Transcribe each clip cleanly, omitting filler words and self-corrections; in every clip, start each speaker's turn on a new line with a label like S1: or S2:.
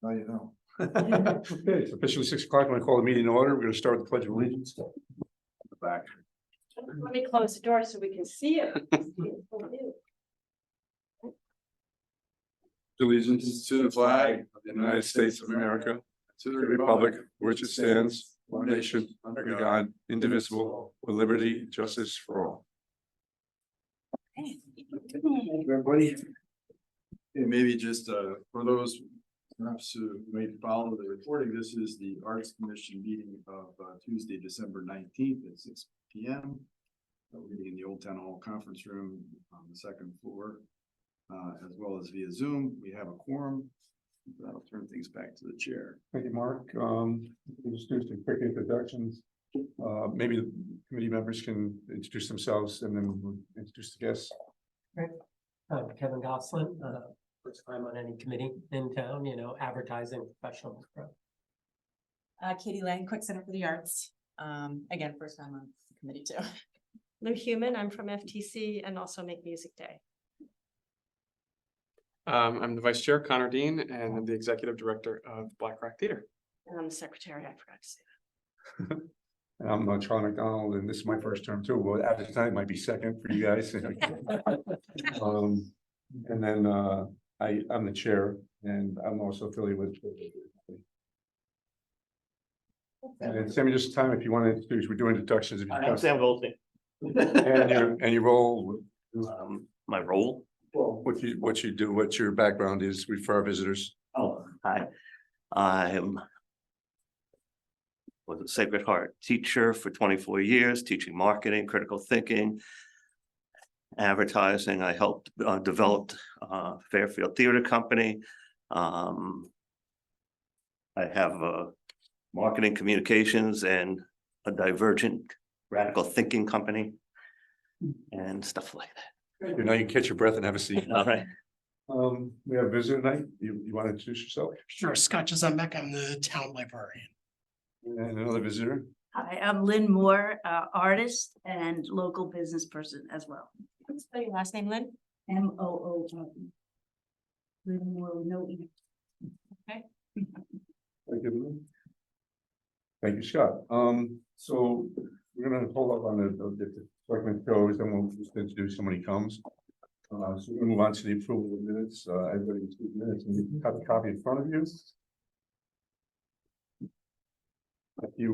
S1: Now you know.
S2: Okay, it's officially 6 o'clock. I'm going to call the meeting in order. We're going to start with the Pledge of Allegiance. Back.
S3: Let me close the door so we can see it.
S2: Allegiance to the flag of the United States of America, to the republic for which it stands, one nation, under God, indivisible, with liberty and justice for all.
S1: Everybody. Okay, maybe just for those perhaps who may follow the recording, this is the Arts Commission meeting of Tuesday, December 19th at 6 p.m. We're meeting in the Old Town Hall Conference Room on the second floor, as well as via Zoom. We have a quorum. That'll turn things back to the chair.
S2: Thank you, Mark. We'll just do some quick introductions. Maybe the committee members can introduce themselves and then we'll introduce the guests.
S4: I'm Kevin Gosselin, first time on any committee in town, advertising professional.
S5: Katie Lang, Quick Center for the Arts. Again, first time on the committee too.
S3: Lou Human, I'm from FTC and also Make Music Day.
S6: I'm the vice chair, Connor Dean, and I'm the executive director of Black Rock Theater.
S3: And I'm the secretary, I forgot to say that.
S2: And I'm Charlie McDonald, and this is my first term too. Well, after tonight might be second for you guys. And then I'm the chair, and I'm also affiliated with. And Sammy, just time if you want to introduce, we're doing introductions. If you
S7: I'm Sam Goldstein.
S2: and your role,
S7: My role?
S2: what you do, what your background is for our visitors.
S7: Oh, hi. Was a Sacred Heart teacher for 24 years, teaching marketing, critical thinking, advertising. I helped developed Fairfield Theater Company. I have marketing communications and a divergent radical thinking company and stuff like that.
S2: You know, you can catch your breath and have a seat.
S7: All right.
S2: We have a visitor tonight. You want to introduce yourself?
S8: Sure, Scott Jezembek, I'm the town librarian.
S2: And another visitor.
S9: Hi, I'm Lynn Moore, artist and local business person as well.
S3: Spell your last name, Lynn?
S9: MOO. Lynn Moore, with no E.
S3: Okay.
S2: Thank you, Lynn. Thank you, Scott. So we're gonna hold up on the segment goes, and we'll just introduce somebody comes. So we're gonna move on to the approval of minutes. Everybody can see the minutes, and you have a copy in front of you. If you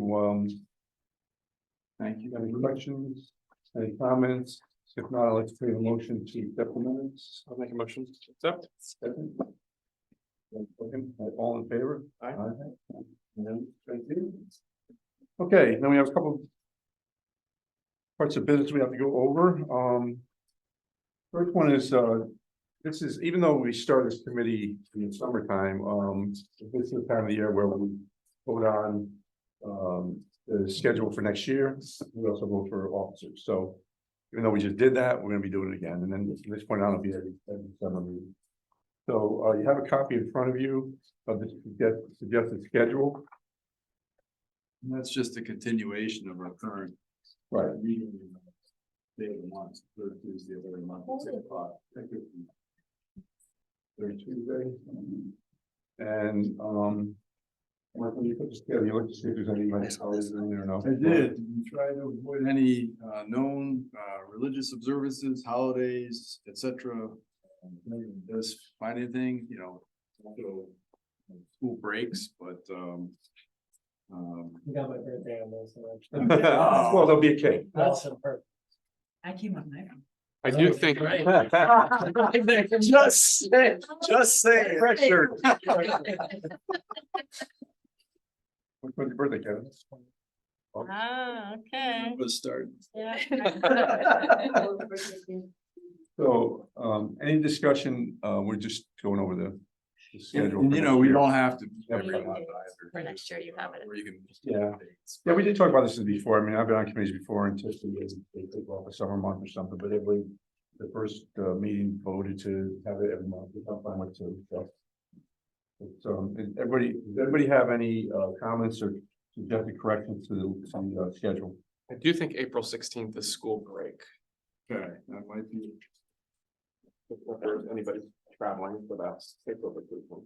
S2: thank you. Any questions? Any comments? If not, I'd like to take a motion to accept the minutes.
S6: I'll make a motion to accept.
S2: Second. All in favor?
S6: Aye.
S2: Thank you. Okay, then we have a couple parts of business we have to go over. First one is this is, even though we start this committee in the summertime, this is the time of the year where we vote on the schedule for next year. We also vote for officers. So even though we just did that, we're going to be doing it again. And then from this point on, it'll be every summer meeting. So you have a copy in front of you of the suggested schedule.
S1: And that's just a continuation of our current
S2: Right.
S1: meeting. Day of the month, third Tuesday of every month, 6 o'clock.
S2: Third Tuesday. And when you put this together, you look to see if there's any holidays in there or no.
S1: I did. We try to avoid any known religious observances, holidays, etc. Does find anything, also, school breaks, but
S4: You got my birthday on this.
S2: Well, there'll be a cake.
S4: That's perfect.
S5: I came on my.
S6: I do think.
S2: Just say pressure. What's your birthday, Kevin?
S3: Ah, okay.
S1: let's start.
S3: Yeah.
S2: So, any discussion, we're just going over the schedule.
S1: And,
S2: for
S1: we
S2: next year.
S1: don't have to.
S3: For next year, you have it.
S1: Or you can.
S2: Yeah. Yeah, we did talk about this before. I mean, I've been on committees before and just they take off a summer month or something, but everybody, the first meeting voted to have it every month. I'm fine with two. So, does everybody have any comments or suggested corrections to the schedule?
S6: I do think April 16th is school break.
S1: Okay, that might be.
S6: If there's anybody traveling for that April vacation.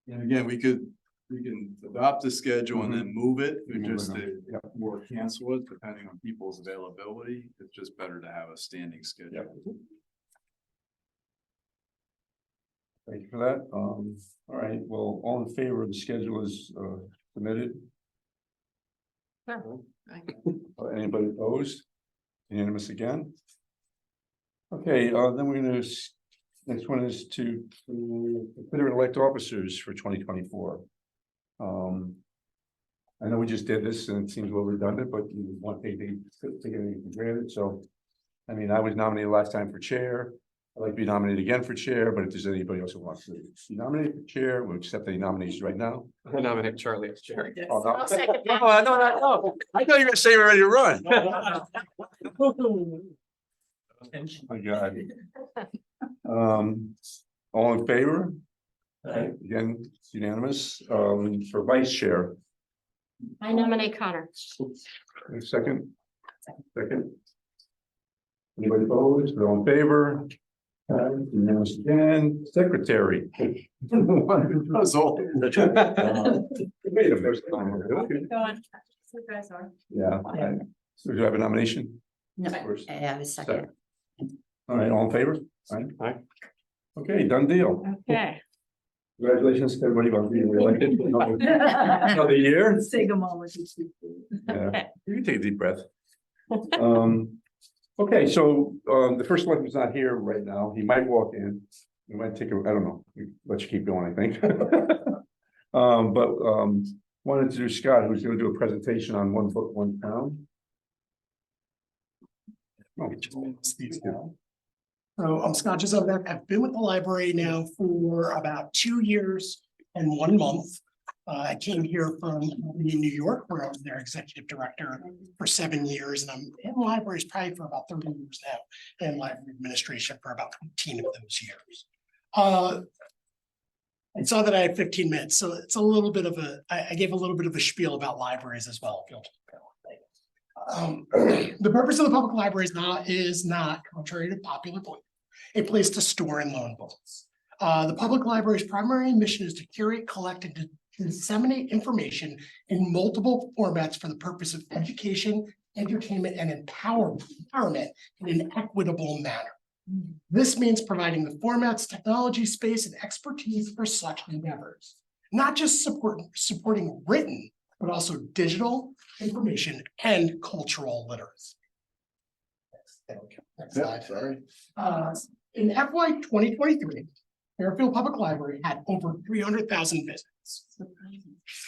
S1: And again, we can adopt the schedule and then move it, or
S2: Move it
S1: just
S2: on,
S1: to, or cancel it, depending on people's availability. It's just better to have a standing schedule.
S2: Thank you for that. All right, well, all in favor of the schedule is submitted. Anybody opposed? Unanimous again? Okay, then we're gonna, next one is to consider and elect officers for 2024. I know we just did this and it seems a little redundant, but you want to take anything for granted, so. I mean, I was nominated last time for chair. I'd like to be nominated again for chair, but if there's anybody else who wants to be nominated for chair, we'll accept any nominations right now.
S6: I nominate Charlie as chair.
S2: Oh, no.
S3: I'll second that.
S2: No, no. I thought you were gonna say you're ready to run. My God. All in favor? Again, it's unanimous, for vice chair.
S3: I nominate Connor.
S2: Second. Anybody opposed? All in favor? Unanimous again, secretary.
S1: That's all.
S2: Wait a minute.
S3: Go on. You guys are.
S2: Yeah. So do you have a nomination?
S9: No,
S2: First.
S9: I have a second.
S2: All right, all in favor?
S6: Aye.
S2: Okay, done deal.
S9: Okay.
S2: Congratulations to everybody on being reelected. Another year.
S9: Let's take a moment.
S2: Yeah, you can take a deep breath. Okay, so the first one is not here right now. He might walk in. We might take a, I don't know. Let you keep going, I think. Wanted to do Scott, who's going to do a presentation on One Book, One Town.
S8: So I'm Scott Giselle. I've been with the library now for about 2 years and 1 month. I came here from New York, where I was their executive director for 7 years, and I'm in libraries probably for about 30 years now, and library administration for about 15 of those years. I saw that I had 15 minutes, so it's a little bit of I gave a little bit of a spiel about libraries as well. The purpose of the public library is not, contrary to popular belief, a place to store and loan books. The public library's primary mission is to curate, collect, and to disseminate information in multiple formats for the purpose of education, entertainment, and empowerment in an equitable manner. This means providing the formats, technology, space, and expertise for such endeavors, not just supporting written, but also digital information and cultural literacy. Next slide.
S1: Sorry.
S8: In FY 2023, Fairfield Public Library had over 300,000 visits.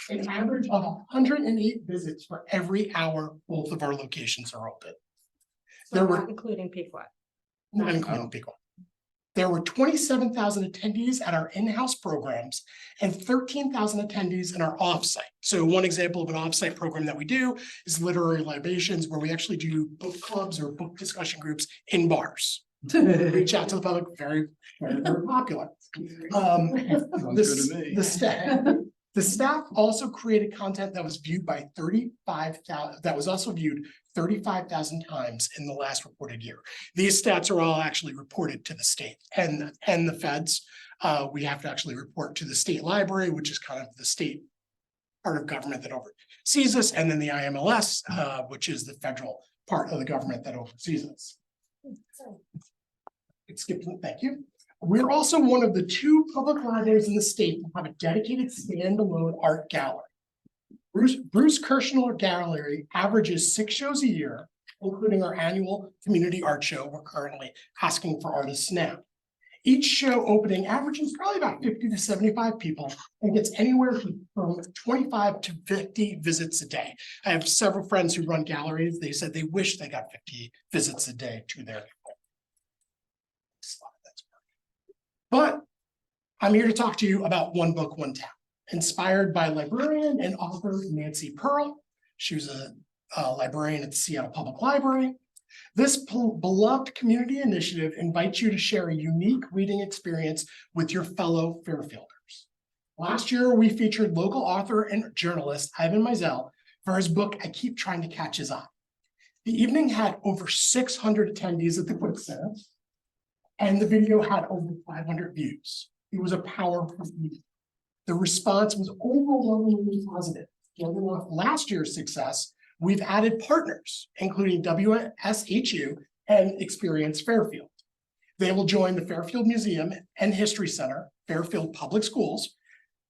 S8: An average of 108 visits for every hour both of our locations are open. There were,
S3: Including Pequot.
S8: not including people. There were 27,000 attendees at our in-house programs and 13,000 attendees in our offsite. So one example of an offsite program that we do is literary libations, where we actually do book clubs or book discussion groups in bars. Reach out to the public, very, very, very popular.
S1: Sounds good to me.
S8: The staff also created content that was viewed by 35,000, that was also viewed 35,000 times in the last reported year. These stats are all actually reported to the state and the feds. We have to actually report to the state library, which is kind of the state part of government that oversees us, and then the IMLS, which is the federal part of the government that oversees us. Thank you. We're also one of the 2 public libraries in the state that have a dedicated standalone art gallery. Bruce Kirschner Gallery averages 6 shows a year, including our annual community art show. We're currently asking for artists now. Each show opening averages probably about 50 to 75 people and gets anywhere from 25 to 50 visits a day. I have several friends who run galleries. They said they wish they got 50 visits a day to their. But I'm here to talk to you about One Book, One Town, inspired by librarian and author Nancy Pearl. She was a librarian at the Seattle Public Library. This beloved community initiative invites you to share a unique reading experience with your fellow Fairfielders. Last year, we featured local author and journalist Ivan Mizell for his book, I Keep Trying to Catch His Eye. The evening had over 600 attendees at the Quick Center, and the video had over 500 views. It was a powerful video. The response was overwhelmingly positive. Building off last year's success, we've added partners, including WSHU and Experience Fairfield. They will join the Fairfield Museum and History Center, Fairfield Public Schools,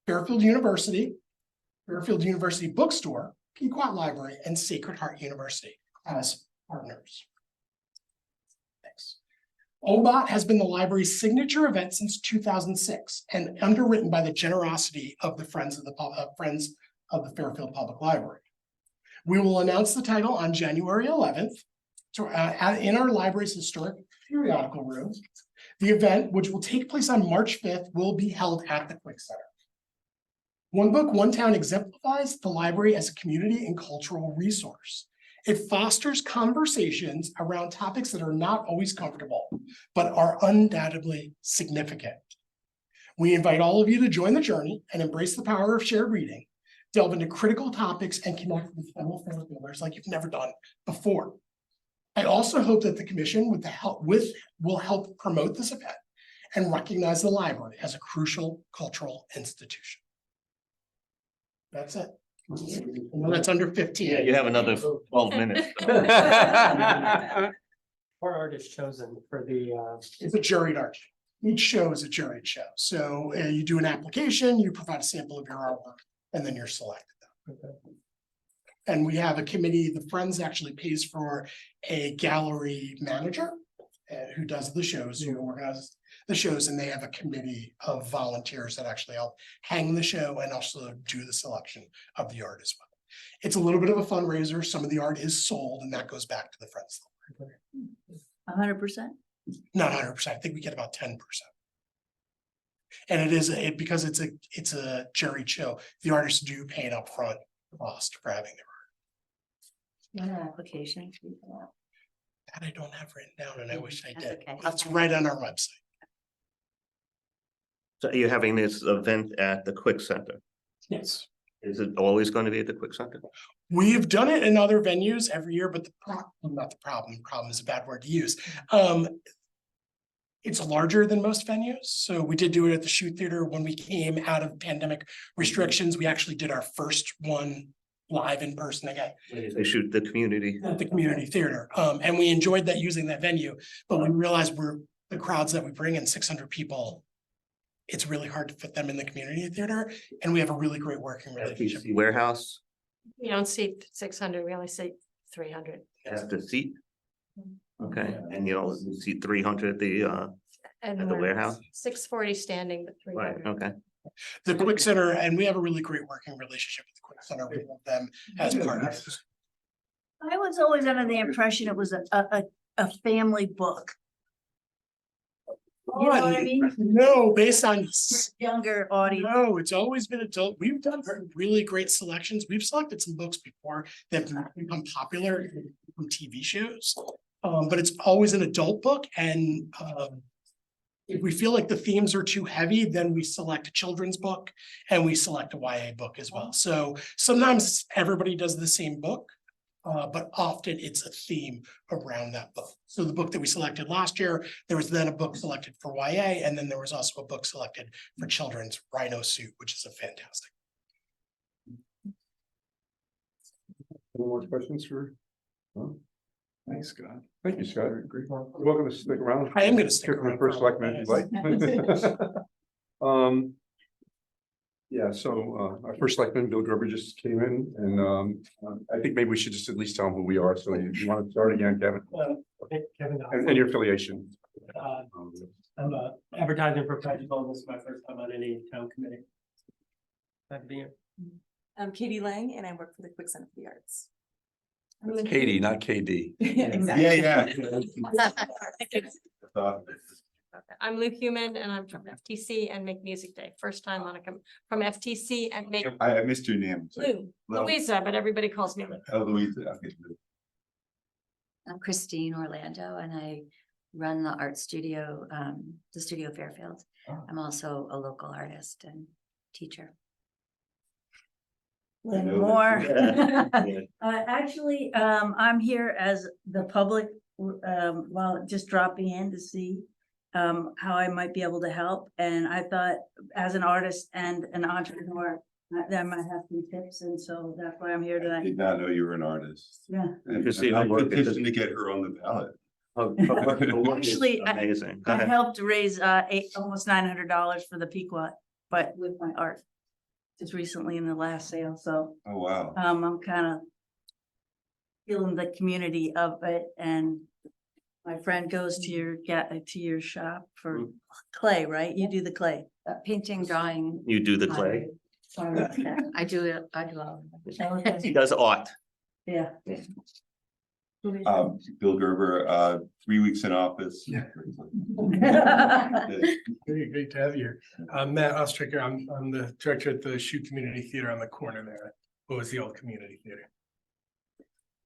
S8: Fairfield University Bookstore, Pequot Library, and Sacred Heart University as partners. Thanks. OBOT has been the library's signature event since 2006 and underwritten by the generosity of the Friends of the Fairfield Public Library. We will announce the title on January 11th in our library's historic periodical room. The event, which will take place on March 5th, will be held at the Quick Center. One Book, One Town exemplifies the library as a community and cultural resource. It fosters conversations around topics that are not always comfortable, but are undoubtedly significant. We invite all of you to join the journey and embrace the power of shared reading, delve into critical topics, and connect with fellow Fairfielders like you've never done before. I also hope that the commission will help promote this event and recognize the library as a crucial cultural institution. That's it. Well, that's under 15.
S7: Yeah, you have another 12 minutes.
S4: Four artists chosen for the,
S8: It's a juried art. Each show is a juried show. So you do an application, you provide a sample of your artwork, and then you're selected. And we have a committee, the Friends actually pays for a gallery manager who does the shows, who organizes the shows, and they have a committee of volunteers that actually help hang the show and also do the selection of the art as well. It's a little bit of a fundraiser. Some of the art is sold, and that goes back to the Friends.
S9: 100%.
S8: Not 100%. I think we get about 10%. And it is because it's a juried show. The artists do pay an upfront cost for having their art.
S9: What application?
S8: That I don't have written down, and I wish I
S9: That's
S8: did.
S9: okay.
S8: That's right on our website.
S7: So you're having this event at the Quick Center.
S8: Yes.
S7: Is it always going to be at the Quick Center?
S8: We've done it in other venues every year, but problem is a bad word to use. It's larger than most venues. So we did do it at the Shoot Theater when we came out of pandemic restrictions. We actually did our first one live in person again.
S7: They shoot the community.
S8: At the community theater. And we enjoyed that using that venue, but we realized the crowds that we bring in, 600 people, it's really hard to fit them in the community theater. And we have a really great working relationship.
S7: FTC warehouse
S3: We don't seat 600, we only seat 300.
S7: has the seat. Okay, and you only seat 300 at the
S3: And
S7: at the
S3: we're
S7: warehouse?
S3: 640 standing, but
S7: Right,
S3: 300.
S7: okay.
S8: The Quick Center, and we have a really great working relationship with the Quick Center. We love them as partners.
S9: I was always under the impression it was a family book. You know what I mean?
S8: No, based on
S9: Younger audience.
S8: no, it's always been adult. We've done really great selections. We've selected some books before that have become popular from TV shows. But it's always an adult book, and if we feel like the themes are too heavy, then we select a children's book and we select a YA book as well. So sometimes everybody does the same book, but often it's a theme around that book. So the book that we selected last year, there was then a book selected for YA, and then there was also a book selected for children's, Rhino Suit, which is a fantastic.
S2: Any more questions for? No?
S1: Thanks, Scott.
S2: Thank you, Scott. You're welcome to stick around.
S8: I am gonna stick
S2: Give them
S8: around
S2: the first
S8: for a
S2: selectman if
S8: while.
S2: you'd like. Yeah, so our first selectman, Bill Gerber, just came in, and I think maybe we should just at least tell him who we are. So you want to start again, Kevin?
S4: Kevin
S2: And your affiliation.
S4: I'm a advertising professional. This is my first time on any town committee. Glad to be here.
S5: I'm Katie Lang, and I work for the Quick Center for the Arts.
S2: Katie, not KD.
S5: Exactly.
S3: I'm Lou Human and I'm from FTC and Make Music Day. First time on from FTC and Make
S1: I missed your name.
S3: Lou, Louisa, but everybody calls me Lou.
S1: Louisa. Okay.
S10: I'm Christine Orlando and I run the art studio, the Studio Fairfield. I'm also a local artist and teacher.
S9: And more.
S7: Yeah.
S9: Actually, I'm here as the public, well, just dropping in to see how I might be able to help. And I thought, as an artist and an entrepreneur, that I might have some tips, and so that's why I'm here
S11: I
S9: tonight.
S11: did not know you were an artist.
S9: Yeah.
S11: And
S7: You see
S11: I
S7: her work at the-
S11: petitioned to get her on the ballot.
S9: Actually,
S7: Amazing. Go
S9: I
S7: ahead.
S9: helped raise almost $900 for the Pequot, but with my art. Just recently in the last sale, so
S11: Oh, wow.
S9: I'm kind of feeling the community of it, and my friend goes to your shop for clay, right? You do the clay.
S10: Painting, drawing.
S7: You do the clay.
S10: I do it, I do all. of it.
S7: He does art.
S9: Yeah.
S11: Bill Gerber, 3 weeks in office.
S8: Great to have you here. Matt Ostricker, I'm the director at the Shoe Community Theater on the corner there. What was the old community theater?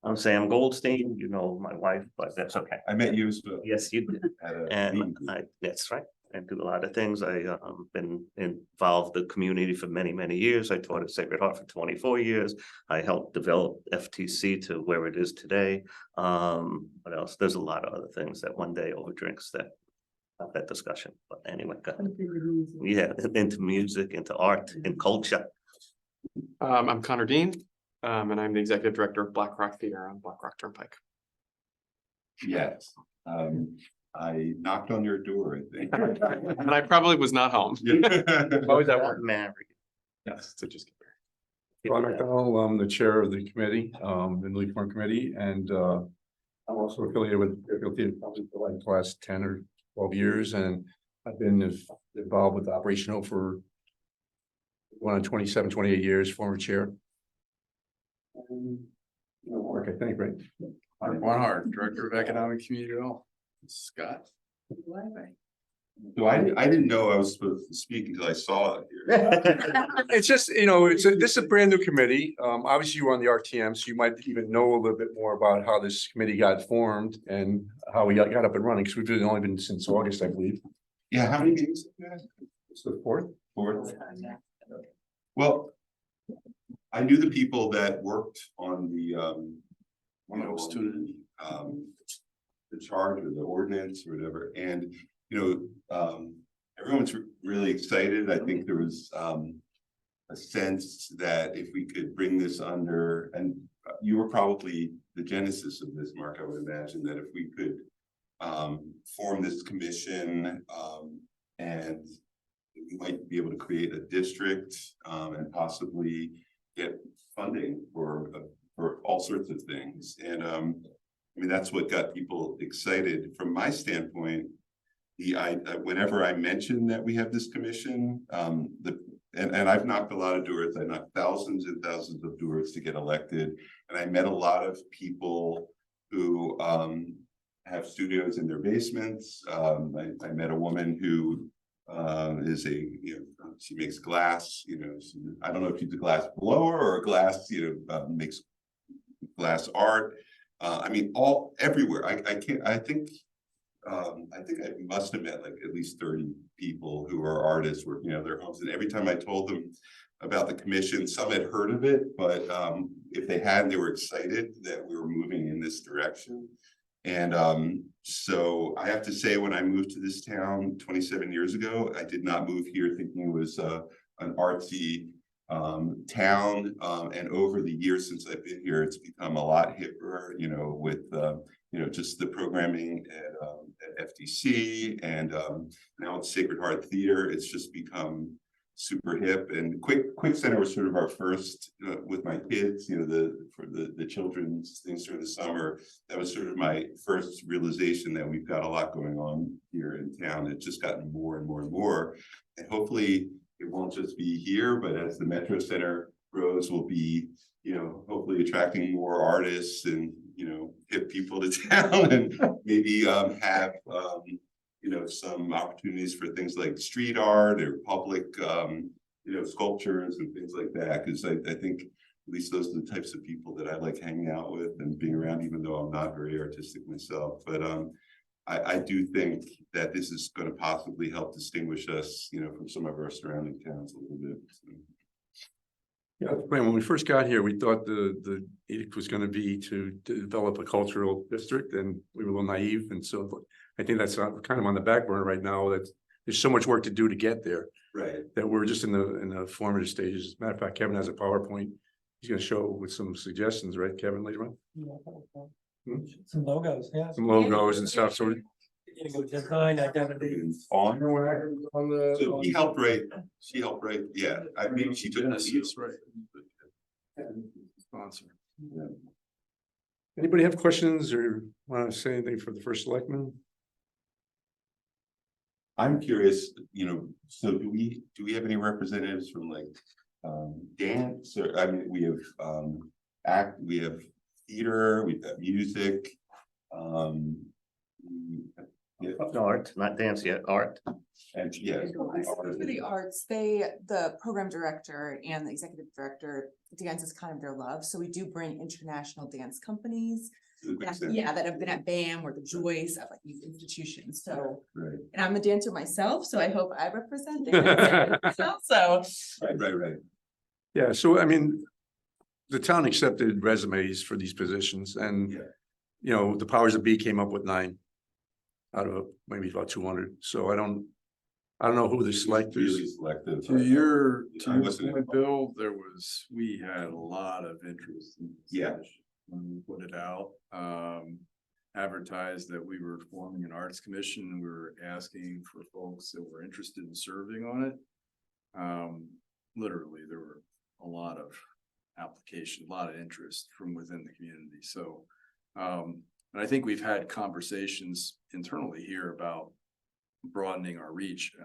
S7: I'm Sam Goldstein, you know my wife, but that's okay.
S11: I met you as well.
S7: Yes, you did.
S11: At a
S7: And
S11: meeting group.
S7: that's right. I do a lot of things. I been involved in the community for many, many years. I taught at Sacred Heart for 24 years. I helped develop FTC to where it is today. What else? There's a lot of other things that one day over drinks that have that discussion. But anyway, go ahead. Yeah, into music, into art, and culture.
S6: I'm Connor Dean, and I'm the executive director of Black Rock Theater on Black Rock Turnpike.
S11: Yes. I knocked on your door, I think.
S6: And I probably was not home.
S7: Always that word married.
S6: Yes, so just.
S2: Ron McDonald, I'm the chair of the committee, the Leaf Farm Committee, and I'm also affiliated with Fairfield Theater Company for like the last 10 or 12 years, and I've been involved with operational for going on 27, 28 years, former chair. Mark, I think, right?
S1: Mark Barnhart, Director of Economic Community Development. Scott.
S11: So I didn't know I was supposed to speak until I saw it here.
S2: It's just, this is a brand new committee. Obviously you were on the RTM, so you might even know a little bit more about how this committee got formed and how we got up and running, because we've only been since August, I believe.
S11: Yeah, how many meetings?
S2: It's the fourth.
S11: Fourth. Well, I knew the people that worked on the, the charge or the ordinance or whatever, and, everyone's really excited. I think there was, a sense that if we could bring this under, and you were probably the genesis of this, Mark, I would imagine that if we could, form this commission, and we might be able to create a district, and possibly get funding for all sorts of things. And I mean, that's what got people excited. From my standpoint, whenever I mention that we have this commission, and I've knocked a lot of doors. I knocked thousands and thousands of doors to get elected, and I met a lot of people who have studios in their basements. I met a woman who is she makes glass. I don't know if she's a glass blower or a glass, makes glass art. I mean, everywhere. I think I must have met like at least 30 people who are artists working out of their homes. And every time I told them about the commission, some had heard of it, but if they hadn't, they were excited that we were moving in this direction. And so I have to say, when I moved to this town 27 years ago, I did not move here thinking it was an artsy town, and over the years since I've been here, it's become a lot hipper, with just the programming at FTC, and now it's Sacred Heart Theater. It's just become super hip. And Quick Center was sort of our first, with my kids, for the children's things during the summer. That was sort of my first realization that we've got a lot going on here in town. It's just gotten more and more and more, and hopefully it won't just be here, but as the Metro Center grows, we'll be, hopefully attracting more artists and, hip people to town, and maybe have, some opportunities for things like street art or public, sculptures and things like that. Because I think at least those are the types of people that I like hanging out with and being around, even though I'm not very artistic myself. But I do think that this is going to possibly help distinguish us, from some of our surrounding towns a little bit. So.
S2: Yeah, when we first got here, we thought the edict was going to be to develop a cultural district, and we were a little naive. And so I think that's kind of on the back burner right now, that there's so much work to do to get there,
S11: Right.
S2: that we're just in the formative stages. As a matter of fact, Kevin has a PowerPoint. He's gonna show with some suggestions, right, Kevin, later on?
S4: Some logos, yeah.
S2: Some logos and stuff, so.
S4: Design identity.
S2: On
S11: So she helped write, yeah, I mean, she took the lead.
S1: Genesis, right. Sponsor.
S2: Anybody have questions or want to say anything for the first selectman?
S11: I'm curious, so do we have any representatives from like, dance, or, I mean, we have, we have theater, we've got music, yeah,
S7: Art, not dance yet, art.
S11: and yes.
S5: For the arts, the program director and the executive director, dance is kind of their love, so we do bring international dance companies. That have been at BAM or the Joys of like these institutions, so.
S11: Right,
S5: And I'm a dancer myself, so I hope I represent dance also.
S11: right.
S2: Yeah, so I mean, the town accepted resumes for these positions and,
S11: Yeah.
S2: the powers that be came up with 9 out of maybe about 200. So I don't know who the selectors.
S11: Really selective.
S1: To your
S11: I wasn't
S1: point, Bill, we had a lot of interest in this
S11: Yeah.
S1: position when we put it out. Advertised that we were forming an arts commission, and we were asking for folks that were interested in serving on it. Literally, there were a lot of application, a lot of interest from within the community, so and I think we've had conversations internally here about broadening our reach.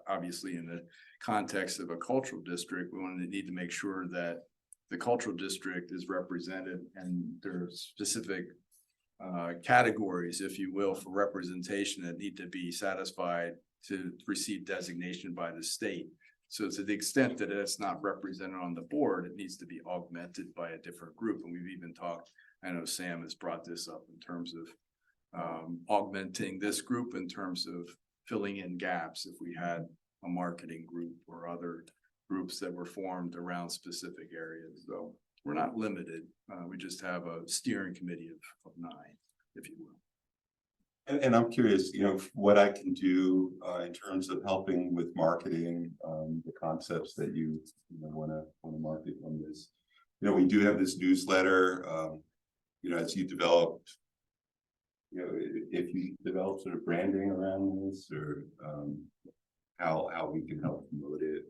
S1: Obviously, in the context of a cultural district, we need to make sure that the cultural district is represented, and there are specific categories, if you will, for representation that need to be satisfied to receive designation by the state. So to the extent that it's not represented on the board, it needs to be augmented by a different group. And we've even talked, I know Sam has brought this up in terms of augmenting this group in terms of filling in gaps if we had a marketing group or other groups that were formed around specific areas. So we're not limited. We just have a steering committee of 9, if you will.
S11: And I'm curious, what I can do in terms of helping with marketing, the concepts that you wanna market on this. We do have this newsletter, as you developed, if you develop sort of branding around this, or how we can help promote it.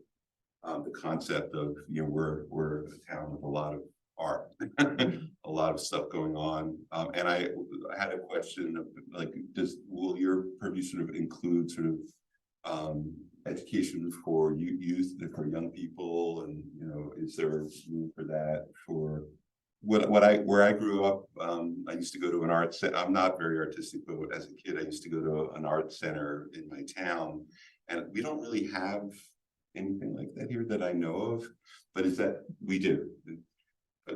S11: The concept of, we're a town with a lot of art, a lot of stuff going on. And I had a question of like, will your purview sort of include sort of education for youth, for young people, and is there room for that? For where I grew up, I used to go to an art center. I'm not very artistic, but as a kid, I used to go to an art center in my town, and we don't really have anything like that here that I know of. But is that we do?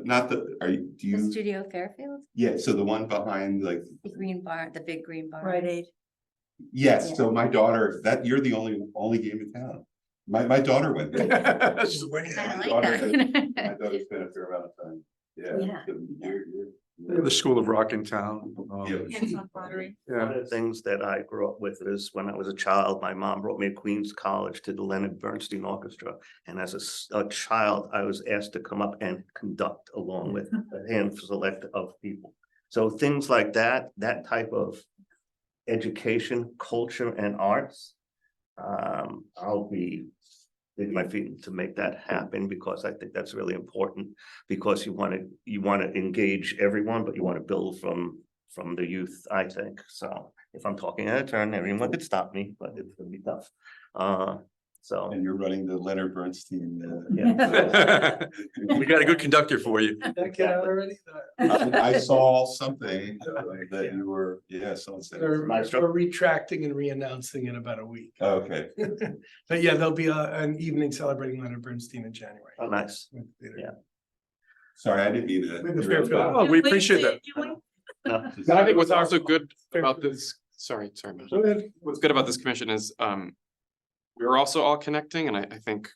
S11: Not the, do you?
S10: The Studio Fairfield,
S11: Yeah, so the one behind like.
S10: the green bar, the big green bar.
S9: Rite Aid.
S11: Yes,
S10: Yeah.
S11: so my daughter, you're the only game in town. My daughter went there.
S10: I
S11: My
S10: like that.
S11: daughter spent a fair amount of time. Yeah.
S10: Yeah.
S11: So
S2: They have the School of Rock in town.
S11: Yeah.
S2: Yeah.
S7: One of the things that I grew up with is when I was a child, my mom brought me to Queens College to the Leonard Bernstein Orchestra. And as a child, I was asked to come up and conduct along with a hand select of people. So things like that type of education, culture, and arts. I'll be digging my feet to make that happen, because I think that's really important, because you want to engage everyone, but you want to build from the youth, I think. So if I'm talking out of turn, everyone could stop me, but it's gonna be tough. So.
S11: And you're running the Leonard Bernstein.
S7: Yeah.
S2: We got a good conductor for you.
S11: I saw something that you were, someone said.
S8: We're retracting and re-announcing in about a week.
S11: Oh, okay.
S8: But yeah, there'll be an evening celebrating Leonard Bernstein in January.
S7: Oh, nice.
S8: Yeah.
S11: Sorry, I didn't mean to.
S8: With the Fairfield.
S2: Oh, we appreciate that.
S7: No.
S6: And I think what's also good about this, sorry, Matt.
S8: Go ahead.
S6: What's good about this commission is, we're also all connecting, and I think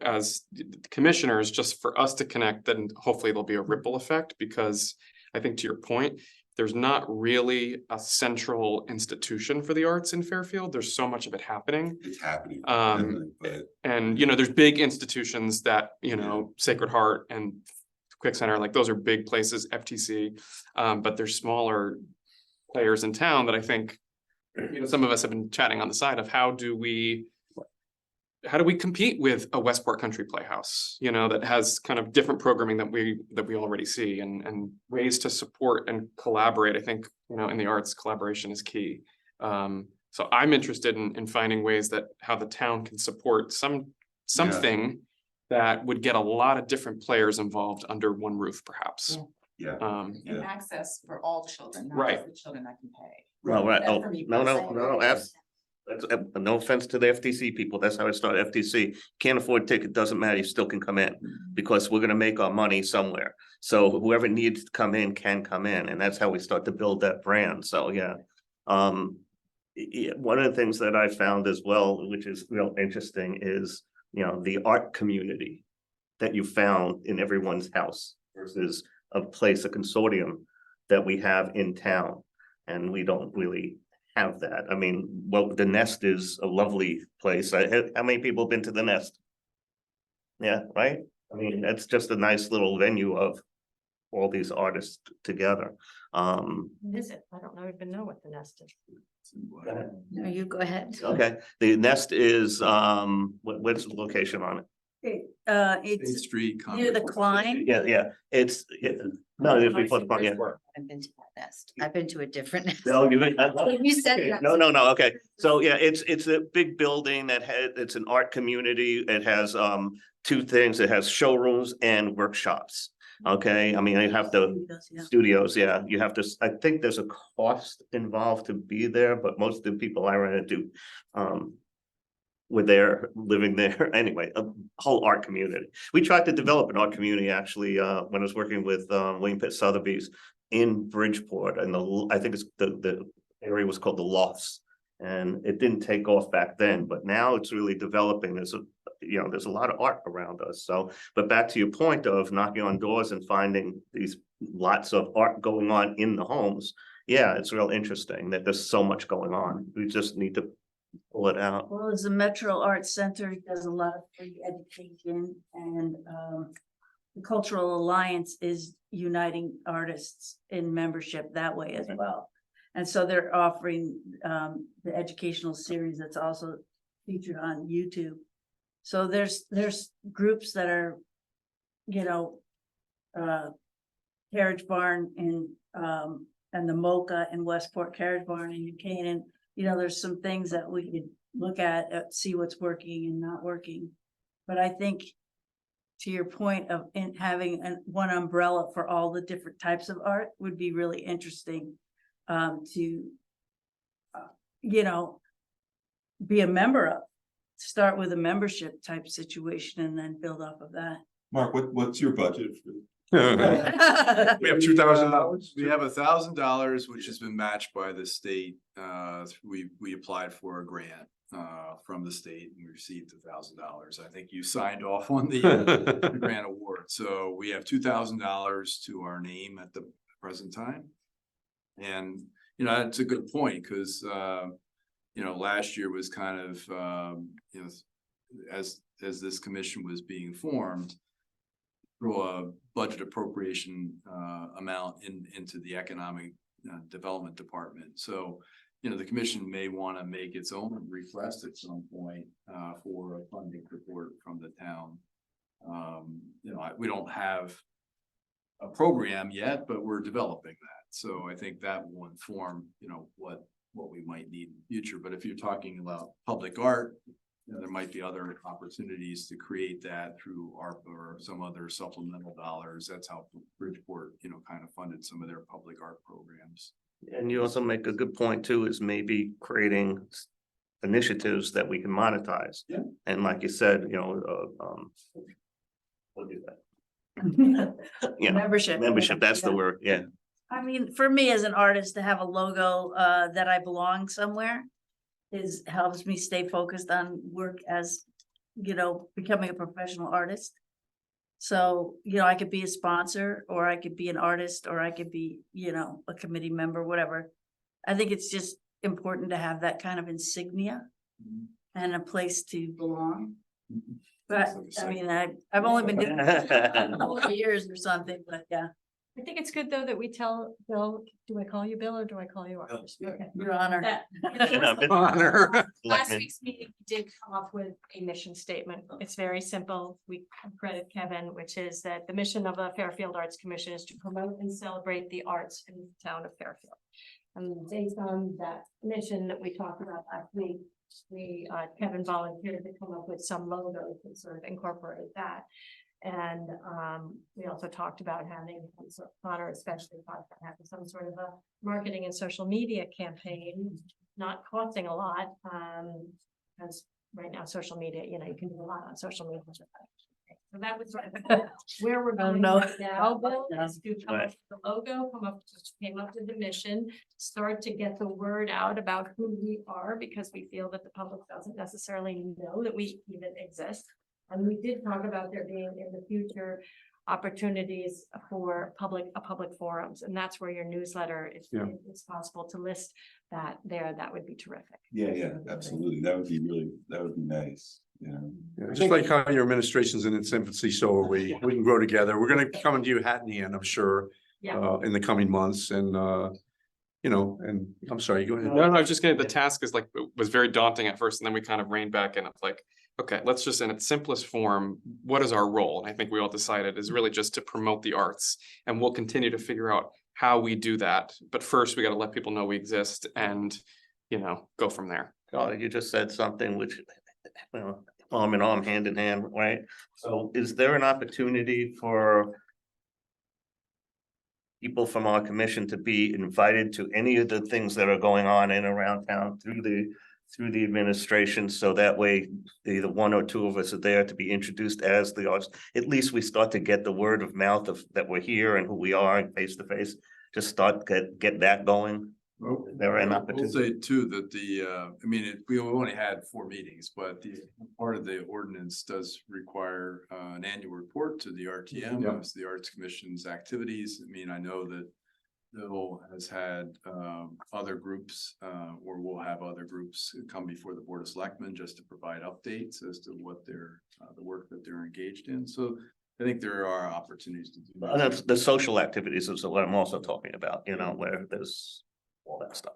S6: as the commissioners, just for us to connect, then hopefully there'll be a ripple effect, because I think to your point, there's not really a central institution for the arts in Fairfield. There's so much of it happening.
S11: It's happening.
S6: Um,
S11: definitely, but
S6: And, there's big institutions that, Sacred Heart and Quick Center, like those are big places, FTC. But there's smaller players in town that I think, some of us have been chatting on the side of how do we compete with a Westport Country Playhouse, that has kind of different programming that we already see and ways to support and collaborate. I think, in the arts, collaboration is key. So I'm interested in finding ways that how the town can support something that would get a lot of different players involved under one roof, perhaps.
S11: yeah.
S5: And
S11: Yeah.
S5: access for all children, not
S6: Right.
S5: just the children that can pay.
S7: Well, right,
S5: That
S7: oh,
S5: for me
S7: no,
S5: personally.
S7: that's, no offense to the FTC people, that's how it started, FTC, can't afford a ticket, doesn't matter, you still can come in. Because we're gonna make our money somewhere, so whoever needs to come in can come in, and that's how we start to build that brand, so, yeah. One of the things that I found as well, which is real interesting, is, the art community that you found in everyone's house versus a place, a consortium that we have in town, and we don't really have that. I mean, well, the Nest is a lovely place. How many people have been to the Nest? Yeah, right? I mean, that's just a nice little venue of all these artists together.
S3: Is it? I don't even know what the Nest is.
S10: No, you go ahead.
S7: Okay, the Nest is, what's the location on it?
S1: State
S9: It's
S1: Street.
S9: near the
S1: Concord.
S9: Klein.
S7: Yeah, no, it's before the front, yeah.
S10: I've been to that nest. I've been to a different nest.
S7: No, you mean-
S10: You said that.
S7: No, okay, so yeah, it's a big building that it's an art community, it has two things, it has showrooms and workshops. Okay, I mean, you have to, studios, yeah, you have to, I think there's a cost involved to be there, but most of the people I ran into were there, living there, anyway, a whole art community. We tried to develop an art community actually, when I was working with William Pitt Sotheby's in Bridgeport, and I think it's the area was called the Lofts. And it didn't take off back then, but now it's really developing. There's a lot of art around us. So, but back to your point of knocking on doors and finding these lots of art going on in the homes. Yeah, it's real interesting that there's so much going on. We just need to pull it out.
S9: Well, as the Metro Arts Center does a lot of free education, and the Cultural Alliance is uniting artists in membership that way as well. And so they're offering the educational series that's also featured on YouTube. So there's groups that are, Carriage Barn and the Mocha in Westport, Carriage Barn in New Canaan. There's some things that we could look at, see what's working and not working. But I think, to your point of having one umbrella for all the different types of art would be really interesting. To be a member of, start with a membership type situation and then build off of that.
S11: Mark, what's your budget for?
S2: We have $2,000.
S1: We have $1,000, which has been matched by the state. We applied for a grant from the state and we received $1,000. I think you signed off on the grant award. So we have $2,000 to our name at the present time. And, that's a good point because, last year was kind of, as this commission was being formed, throw a budget appropriation amount into the economic development department. So, the commission may want to make its own request at some point for a funding report from the town. We don't have a program yet, but we're developing that. So I think that will inform, what we might need in the future. But if you're talking about public art, there might be other opportunities to create that through ARPA or some other supplemental dollars. That's how Bridgeport, kind of funded some of their public art programs.
S7: And you also make a good point too, is maybe creating initiatives that we can monetize.
S1: Yeah.
S7: And like you said, what is that? Yeah, membership, that's the word, yeah.
S9: I mean, for me as an artist, to have a logo that I belong somewhere helps me stay focused on work as, becoming a professional artist. So, I could be a sponsor, or I could be an artist, or I could be, a committee member, whatever. I think it's just important to have that kind of insignia and a place to belong. But I mean, I've only been doing it a couple of years or something, but yeah,
S3: I think it's good though that we tell Bill, do I call you Bill or do I call you Arthur? Okay.
S9: Your Honor.
S3: That-
S6: Honor.
S3: Last week's meeting, we did come up with a mission statement. It's very simple. We credit Kevin, which is that the mission of the Fairfield Arts Commission is to promote and celebrate the arts in the town of Fairfield. And based on that mission that we talked about last week, Kevin volunteered to come up with some logos that sort of incorporate that. And we also talked about having, Connor especially talked about having some sort of a marketing and social media campaign, not costing a lot. Because right now, social media, you can do a lot on social media. So that was where we're going
S9: no.
S3: right now, Bill,
S9: Yeah.
S3: is to come up with the logo, came up with the mission, start to get the word out about who we are, because we feel that the public doesn't necessarily know that we even exist. And we did talk about there being in the future opportunities for public forums, and that's where your newsletter, if
S2: Yeah.
S3: it's possible to list that there, that would be terrific.
S11: Yeah, absolutely. That would be nice,
S2: Yeah, just like how your administration's in its infancy, so are we. We can grow together. We're gonna come into you hat in hand, I'm sure,
S3: Yeah.
S2: in the coming months and, and I'm sorry, go ahead.
S6: No, I was just gonna, the task is like, was very daunting at first, and then we kind of reined back and it's like, okay, let's just in its simplest form, what is our role? And I think we all decided is really just to promote the arts, and we'll continue to figure out how we do that. But first, we got to let people know we exist and, go from there.
S7: Oh, you just said something which, arm in arm, hand in hand, right? So is there an opportunity for people from our commission to be invited to any of the things that are going on in and around town through the administration, so that way the one or two of us are there to be introduced as the arts? At least we start to get the word of mouth of that we're here and who we are and face to face. Just start get that going.
S1: Well,
S7: There are an
S1: I'll
S7: opportunity.
S1: say too, that we only had 4 meetings, but the part of the ordinance does require an annual report to the RTM,
S2: Yeah.
S1: as the Arts Commission's activities. I know that Bill has had other groups, or will have other groups come before the Board of Selectmen just to provide updates as to what they're, the work that they're engaged in. So I think there are opportunities to do that.
S7: That's the social activities is what I'm also talking about, where there's all that stuff.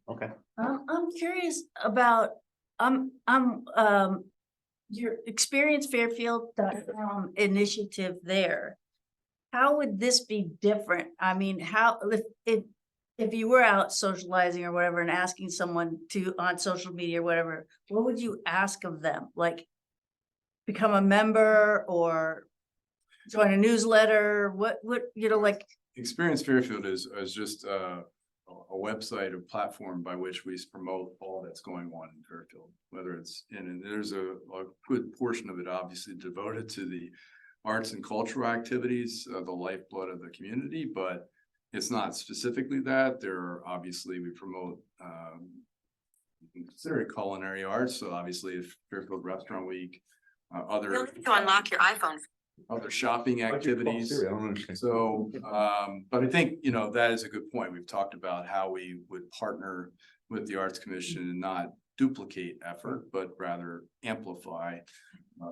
S7: Okay.
S9: I'm curious about, your Experience Fairfield.com initiative there. How would this be different? How, if you were out socializing or whatever and asking someone on social media or whatever, what would you ask of them? Like, become a member or join a newsletter? What, like,
S1: Experience Fairfield is just a website, a platform by which we promote all that's going on in Fairfield, whether it's, and there's a good portion of it obviously devoted to the arts and cultural activities, the lifeblood of the community, but it's not specifically that. There are obviously, we promote, you can consider it culinary arts. So obviously if Fairfield Restaurant Week, other.
S10: To unlock your iPhone.
S1: Other shopping activities.
S2: I don't understand.
S1: So, but I think, that is a good point. We've talked about how we would partner with the Arts Commission and not duplicate effort, but rather amplify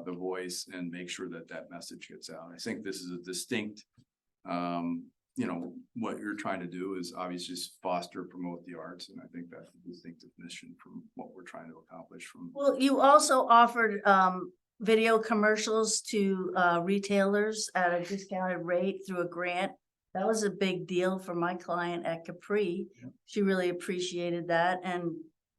S1: the voice and make sure that that message gets out. I think this is a distinct, what you're trying to do is obviously just foster, promote the arts. And I think that's a distinctive mission from what we're trying to accomplish from.
S9: well, you also offered, video commercials to retailers at a discounted rate through a grant. That was a big deal for my client at Capri.
S1: Yeah.
S9: She really appreciated that, and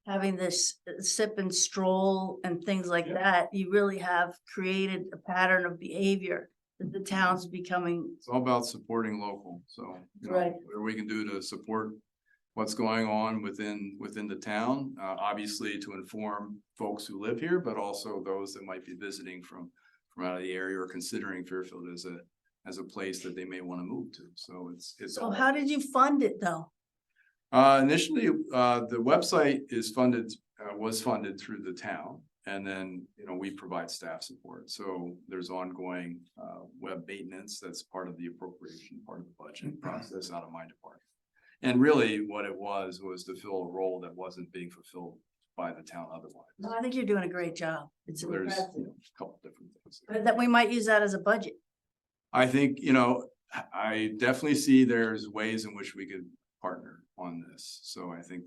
S9: having this sip and stroll and things like that, you really have created a pattern of behavior that the town's becoming.
S1: It's all about supporting local, so.
S9: Right.
S1: Whatever we can do to support what's going on within the town, obviously to inform folks who live here, but also those that might be visiting from out of the area or considering Fairfield as a place that they may want to move to. So it's.
S9: So how did you fund it though?
S1: Initially, the website is funded was funded through the town. And then, we provide staff support. So there's ongoing web maintenance that's part of the appropriation, part of the budget process out of my department. And really what it was to fill a role that wasn't being fulfilled by the town otherwise.
S9: No, I think you're doing a great job. It's
S1: So there's
S9: impressive.
S1: a couple different things there.
S9: That we might use that as a budget.
S1: I think, I definitely see there's ways in which we could partner on this. So I think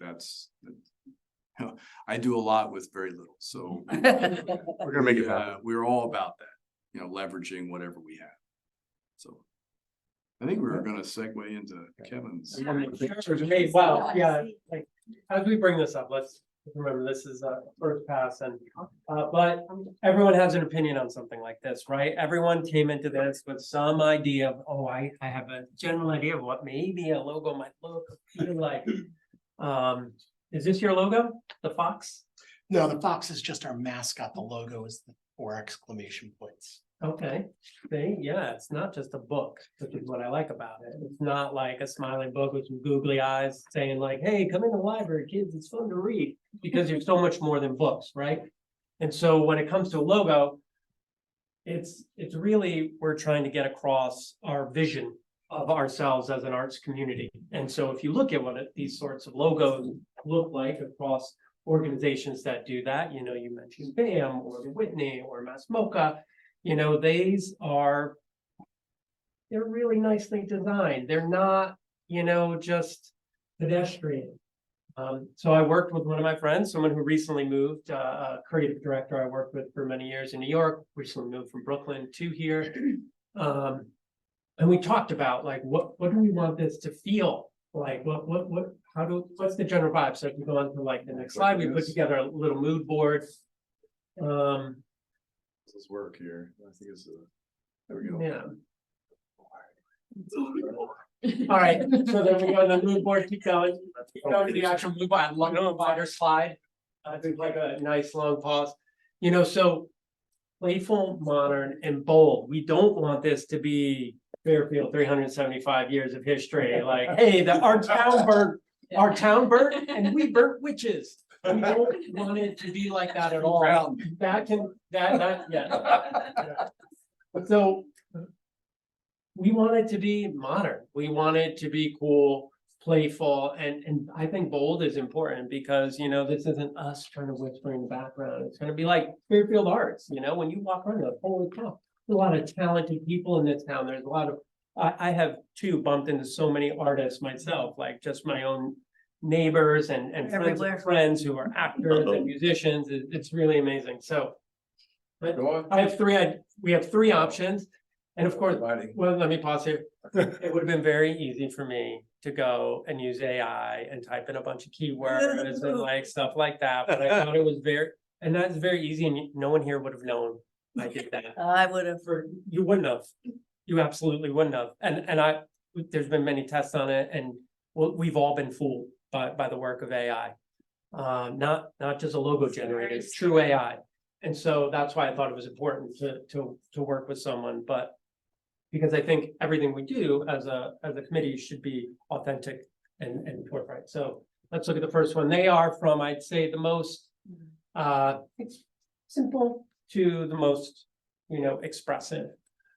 S1: I do a lot with very little, so.
S2: We're gonna make it happen.
S1: We're all about that, leveraging whatever we have. So. I think we were gonna segue into Kevin's.
S4: Hey, wow, yeah, like, as we bring this up, let's remember, this is a first pass and, but everyone has an opinion on something like this, right? Everyone came into this with some idea of, oh, I have a general idea of what maybe a logo might look, feel like. Is this your logo, the fox?
S8: No, the fox is just our mascot. The logo is the 4 exclamation points.
S4: Okay, see, yeah, it's not just a book, which is what I like about it. It's not like a smiling book with some googly eyes saying like, hey, come in the library, kids, it's fun to read. Because there's so much more than books, right? And so when it comes to a logo, it's really, we're trying to get across our vision of ourselves as an arts community. And so if you look at what these sorts of logos look like across organizations that do that, you mentioned BAM or Whitney or Mass MoCA, they're really nicely designed. They're not, just pedestrian. So I worked with one of my friends, someone who recently moved, a creative director I worked with for many years in New York, recently moved from Brooklyn to here. And we talked about like, what do we want this to feel like? What's the general vibe? So if you go on to like the next slide, we put together a little mood board.
S1: This work here. I think it's there we go.
S4: Yeah. All right, so then we go to the mood board, keep going. Keep going to the actual mood board. I love a wider slide. I think like a nice long pause. So playful, modern, and bold. We don't want this to be Fairfield 375 years of history. Like, hey, our town bird, and we burnt witches. We don't want it to be like that at all. So we want it to be modern. We want it to be cool, playful, and I think bold is important because, this isn't us trying to whisper in the background. It's going to be like Fairfield Arts, when you walk around, holy cow, there's a lot of talented people in this town. There's a lot of, I have too bumped into so many artists myself, like just my own neighbors and friends who are actors and musicians. It's really amazing. So but we have 3 options. And of course, well, let me pause here. It would have been very easy for me to go and use AI and type in a bunch of keywords and like stuff like that. But I thought it was that's very easy, and no one here would have known I did that.
S9: I would have.
S4: You wouldn't have. You absolutely wouldn't have. And there's been many tests on it, and we've all been fooled by the work of AI. Not just a logo generator, it's true AI. And so that's why I thought it was important to work with someone, but because I think everything we do as a committee should be authentic and forthright. So let's look at the first one. They are from, I'd say, the most it's simple to the most, expressive.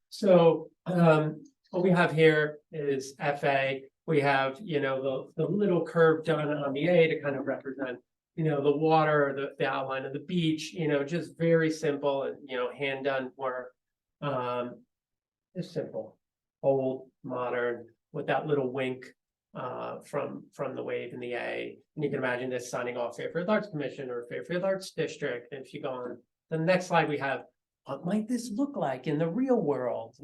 S4: So what we have here is FA. We have, the little curve done on the A to kind of represent, the water, the outline of the beach, just very simple and, hand done work. It's simple, old, modern, with that little wink from the wave in the A. And you can imagine this signing off Fairfield Arts Commission or Fairfield Arts District. And if you go on the next slide, we have, what might this look like in the real world?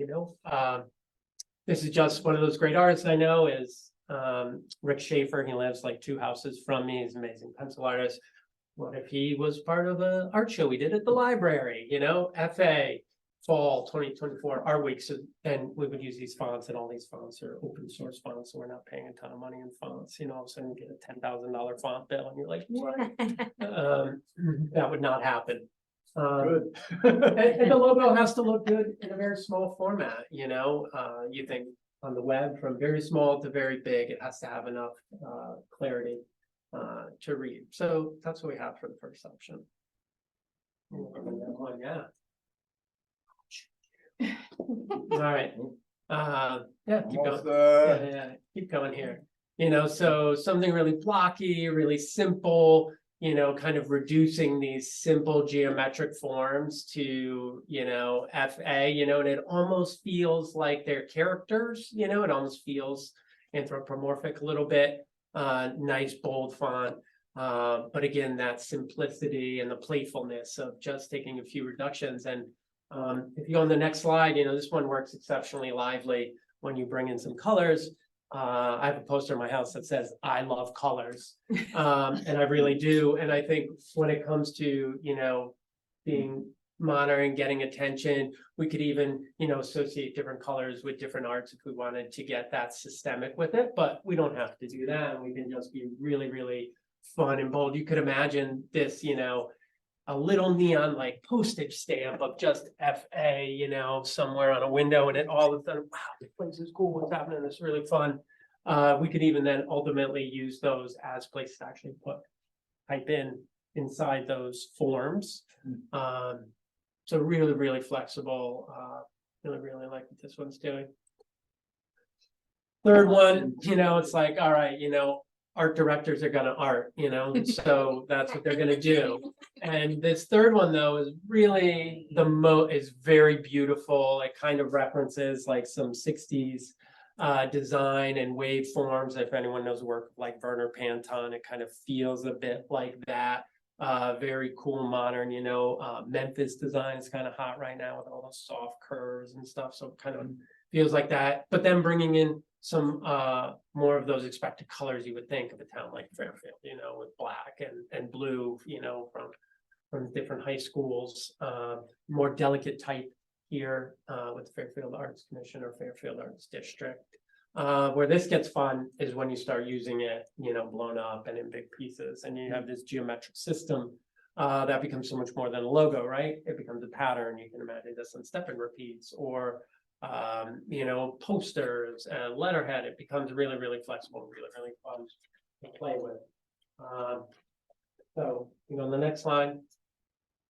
S4: This is just one of those great artists I know is Rick Schaefer. He lives like 2 houses from me. He's an amazing pencil artist. What if he was part of an art show we did at the library, FA, fall 2024 art week. So then we would use these fonts, and all these fonts are open source fonts. So we're not paying a ton of money in fonts. All of a sudden you get a $10,000 font bill and you're like, what? That would not happen. Good. and the logo has to look good in a very small format. You think on the web from very small to very big, it has to have enough clarity. to read. So that's what we have for the first option. Yeah. All right, yeah, keep
S1: Almost,
S4: going. Yeah, keep going here. You know, so something really blocky, really simple, you know, kind of reducing these simple geometric forms to, you know, FA, you know, and it almost feels like they're characters, you know, it almost feels anthropomorphic a little bit, nice bold font. But again, that simplicity and the playfulness of just taking a few reductions. And if you go on the next slide, you know, this one works exceptionally lively when you bring in some colors. I have a poster in my house that says, "I love colors." And I really do. And I think when it comes to, you know, being modern and getting attention, we could even, you know, associate different colors with different arts if we wanted to get that systemic with it, but we don't have to do that. And we can just be really, really fun and bold. You could imagine this, you know, a little neon like postage stamp of just FA, you know, somewhere on a window, and it all of a sudden, wow, this place is cool, what's happening, it's really fun. We could even then ultimately use those as places to actually type in inside those forms. So really, really flexible, really like what this one's doing. Third one, you know, it's like, all right, you know, art directors are gonna art, you know, so that's what they're gonna do. And this third one though is really is very beautiful. It kind of references like some 60s design and waveforms. If anyone knows the work of like Werner Panton, it kind of feels a bit like that. Very cool, modern, you know, Memphis design is kind of hot right now with all those soft curves and stuff. So it kind of feels like that, but then bringing in some more of those expected colors you would think of a town like Fairfield, you know, with black and blue, you know, from different high schools, more delicate type here with the Fairfield Arts Commission or Fairfield Arts District. Where this gets fun is when you start using it, you know, blown up and in big pieces, and you have this geometric system that becomes so much more than a logo, right? It becomes a pattern. You can imagine this on step and repeats, or you know, posters and letterhead. It becomes really, really flexible, really, really fun to play with. So, you know, on the next slide,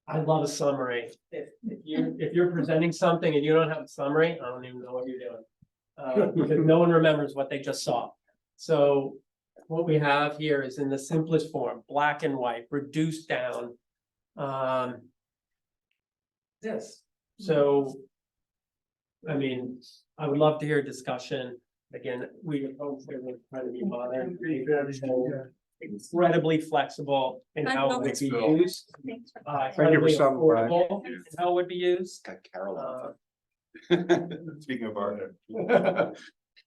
S4: I love a summary. If you're presenting something and you don't have a summary, I don't even know what you're doing, because no one remembers what they just saw. So what we have here is in the simplest form, black and white, reduced down. This. So I mean, I would love to hear a discussion. Again, we would hope they're trying to be modern, incredibly flexible in how it would be used. Incredibly affordable in how it would be used.
S11: Got Carol. Speaking of art.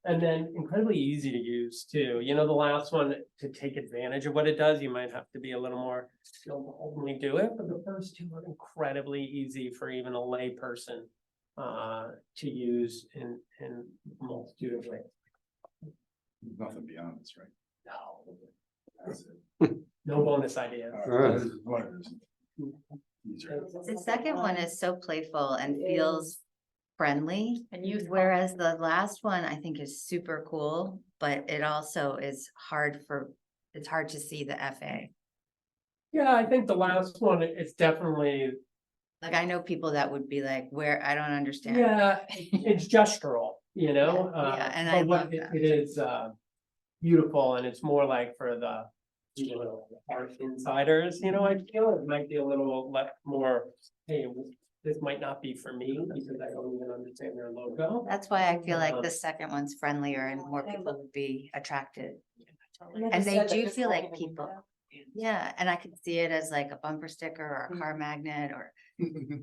S4: And then incredibly easy to use too. You know, the last one, to take advantage of what it does, you might have to be a little more skilled to ultimately do it. But the first two are incredibly easy for even a lay person to use in multitude of ways.
S1: Nothing beyond this, right?
S4: No,
S1: That's it.
S4: no bonus ideas.
S1: This is one of those. Easier.
S10: The second one is so playful and feels friendly,
S3: And youthful.
S10: whereas the last one I think is super cool, but it also is it's hard to see the FA.
S4: Yeah, I think the last one, it's definitely,
S10: Like, I know people that would be like, where, I don't understand.
S4: yeah, it's gestural, you know?
S10: Yeah, and
S4: but
S10: I
S4: what
S10: love that.
S4: it is beautiful, and it's more like for the, you know, art insiders, you know, I feel it might be a little more, hey, this might not be for me because I don't even understand their logo.
S10: That's why I feel like the second one's friendlier and more people would be attracted. And they do feel like people. Yeah, and I could see it as like a bumper sticker or a car magnet or,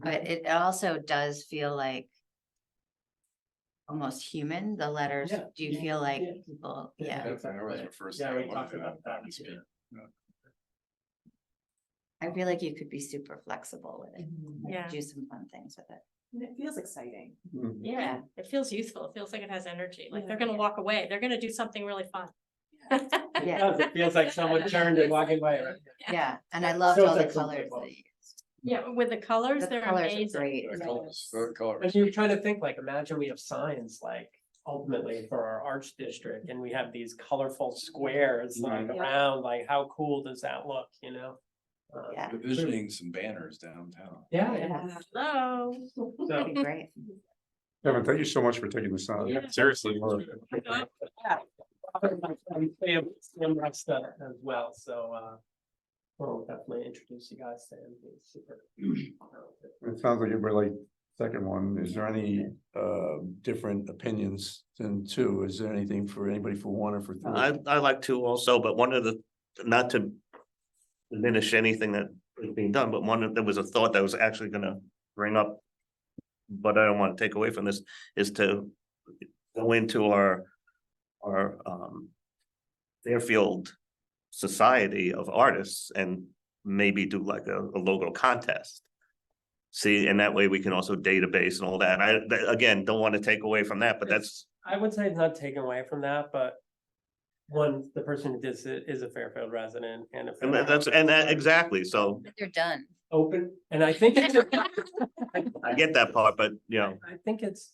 S10: but it also does feel like almost human. The letters
S4: Yeah,
S10: do
S4: yeah,
S10: feel like
S4: yeah.
S10: people,
S4: Yeah.
S10: yeah.
S1: That was the first.
S4: Yeah,
S1: thing I
S4: we
S1: looked
S4: talked
S1: at.
S4: about that too.
S10: I feel like you could be super flexible with it.
S3: Yeah.
S10: Do some fun things with it.
S5: And it feels exciting.
S3: Yeah, it feels youthful. It feels like it has energy. Like they're gonna walk away. They're gonna do something really fun.
S4: It
S10: Yeah,
S4: does, it feels like someone turned and walked away, right?
S10: yeah, and I loved
S4: Feels
S10: all the
S4: like something
S10: colors
S4: cool.
S10: that you used.
S3: Yeah, with the colors,
S10: The
S3: they're
S10: colors are
S3: amazing.
S10: great.
S1: The colors, the colors.
S4: And you're trying to think, like, imagine we have signs like ultimately for our arts district, and we have these colorful squares like
S3: Yeah.
S4: around, like how cool does that look, you know?
S10: Yeah.
S1: Envisioning some banners downtown.
S4: Yeah,
S3: Hello.
S10: That'd be great.
S2: Kevin, thank you so much for taking this on.
S3: Yeah.
S6: Seriously.
S4: Sam Resta as well, so, we'll definitely introduce you guys to him. He's super.
S2: It sounds like everybody, second one, is there any different opinions than two? Is there anything for anybody for one or for three?
S7: I like to also, but one of the, not to diminish anything that is being done, but there was a thought that I was actually gonna bring up, but I don't want to take away from this, is to go into our Fairfield Society of Artists and maybe do like a logo contest. See, and that way we can also database and all that. Again, don't want to take away from that, but that's,
S4: I would say it's not taken away from that, but one, the person who did it is a Fairfield resident and a.
S7: exactly, so
S10: They're done.
S4: Open, and I think it's.
S7: I get that part, but you know.
S4: I think it's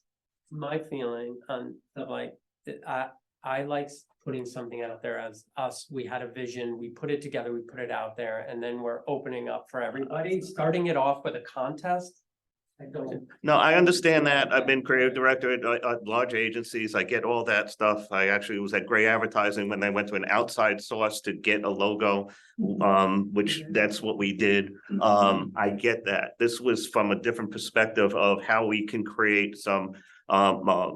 S4: my feeling on the like, that I like putting something out there as us, we had a vision, we put it together, we put it out there, and then we're opening up for everybody, starting it off with a contest. I don't.
S7: No, I understand that. I've been creative director at large agencies. I get all that stuff. I actually was at Gray Advertising when they went to an outside source to get a logo. Which that's what we did. I get that. This was from a different perspective of how we can create some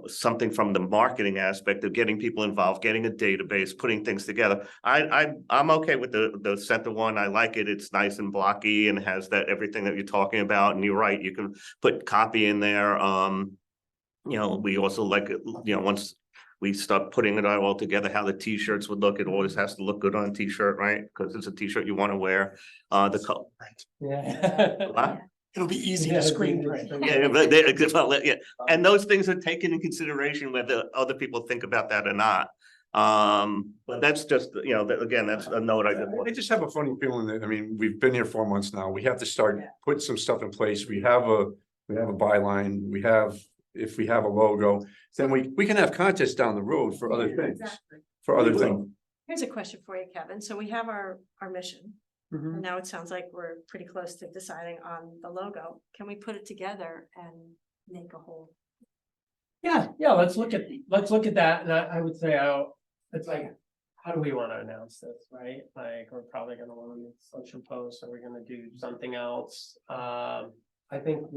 S7: something from the marketing aspect of getting people involved, getting a database, putting things together. I'm okay with the center one. I like it. It's nice and blocky and has that everything that you're talking about. And you're right, you can put copy in there. You know, we also like it, you know, once we start putting it all together, how the t-shirts would look. It always has to look good on a t-shirt, right? Because it's a t-shirt you want to wear. The color.
S4: Yeah.
S8: It'll be easy to screen print.
S7: Yeah, but yeah, and those things are taken in consideration whether other people think about that or not. But that's just, you know, again, that's a note I did.
S2: I just have a funny feeling that, I mean, we've been here 4 months now. We have to start putting some stuff in place. We have a byline. If we have a logo, then we can have contests down the road for other things, for other things.
S3: Here's a question for you, Kevin. So we have our mission.
S4: Mhm.
S3: And now it sounds like we're pretty close to deciding on the logo. Can we put it together and make a whole?
S4: Yeah, let's look at that, and I would say, it's like, how do we want to announce this, right? Like, we're probably gonna want to make social posts, or we're gonna do something else. I think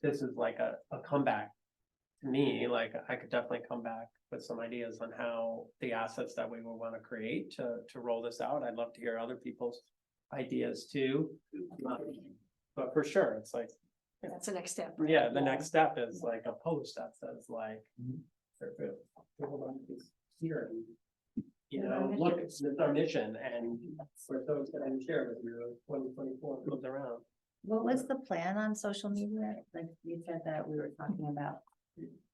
S4: this is like a comeback to me, like, I could definitely come back with some ideas on how the assets that we would want to create to roll this out. I'd love to hear other people's ideas too. But for sure, it's like,
S3: That's the next step.
S4: yeah, the next step is like a post that says like. Here, and, you know, look, it's our mission, and we're so excited to share with you. 2024 comes around.
S10: What was the plan on social media? Like you said that we were talking about.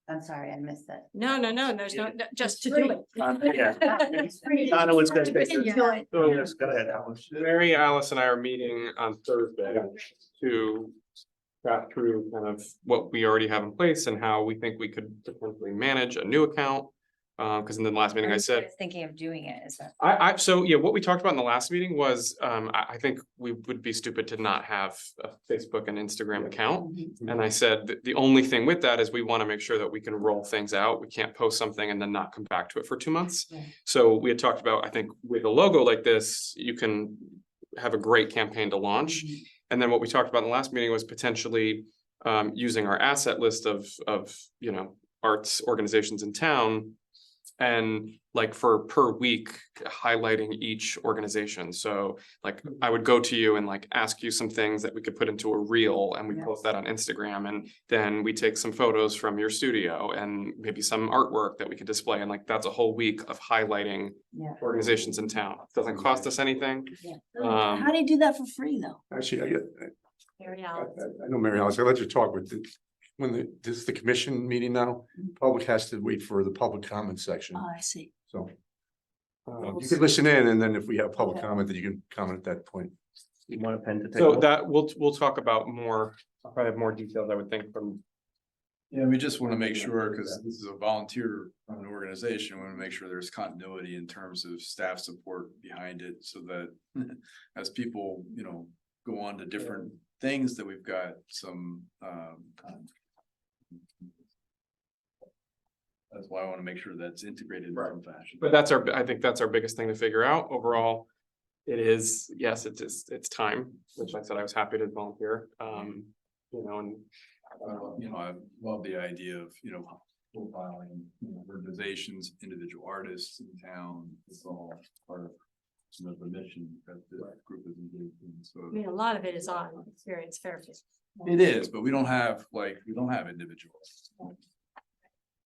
S10: I'm sorry, I missed that.
S3: No, there's no, just to do it.
S7: Donna was gonna say.
S10: Yeah.
S7: Yes, go ahead, Alice.
S6: Mary Alice and I are meeting on Thursday to chat through kind of what we already have in place and how we think we could potentially manage a new account. Because in the last meeting I said,
S10: Thinking of doing it, is that?
S6: so yeah, what we talked about in the last meeting was, I think we would be stupid to not have a Facebook and Instagram account. And I said, that the only thing with that is we want to make sure that we can roll things out. We can't post something and then not come back to it for 2 months.
S10: Yeah.
S6: So we had talked about, I think with a logo like this, you can have a great campaign to launch. And then what we talked about in the last meeting was potentially using our asset list of, you know, arts organizations in town. And like for per week, highlighting each organization. So like I would go to you and like ask you some things that we could put into a reel, and we post that on Instagram, and then we take some photos from your studio and maybe some artwork that we could display. And like that's a whole week of highlighting organizations in town. Doesn't cost us anything.
S9: How do you do that for free though?
S2: Actually,
S3: Mary
S2: I
S3: Alice.
S2: know Mary Alice, I'll let you talk with this is the commission meeting now. Public has to wait for the public comment section.
S9: Oh, I see.
S2: So you could listen in, and then if we have public comment, then you can comment at that point.
S7: You want a pen to take?
S6: So that we'll talk about more, I'll probably have more details, I would think, from
S1: Yeah, we just want to make sure, because this is a volunteer run organization, we want to make sure there's continuity in terms of staff support behind it, so that as people, go on to different things, that we've got some, that's why I want to make sure that's integrated in some fashion.
S6: But I think that's our biggest thing to figure out overall. It is, yes, it's time, which I said I was happy to volunteer, and
S1: I love the idea of, profiling, organizations, individual artists in town. It's all part of the mission that the group is engaged in, so.
S3: I mean, a lot of it is on Experience Fairfield.
S1: It is, but we don't have individuals.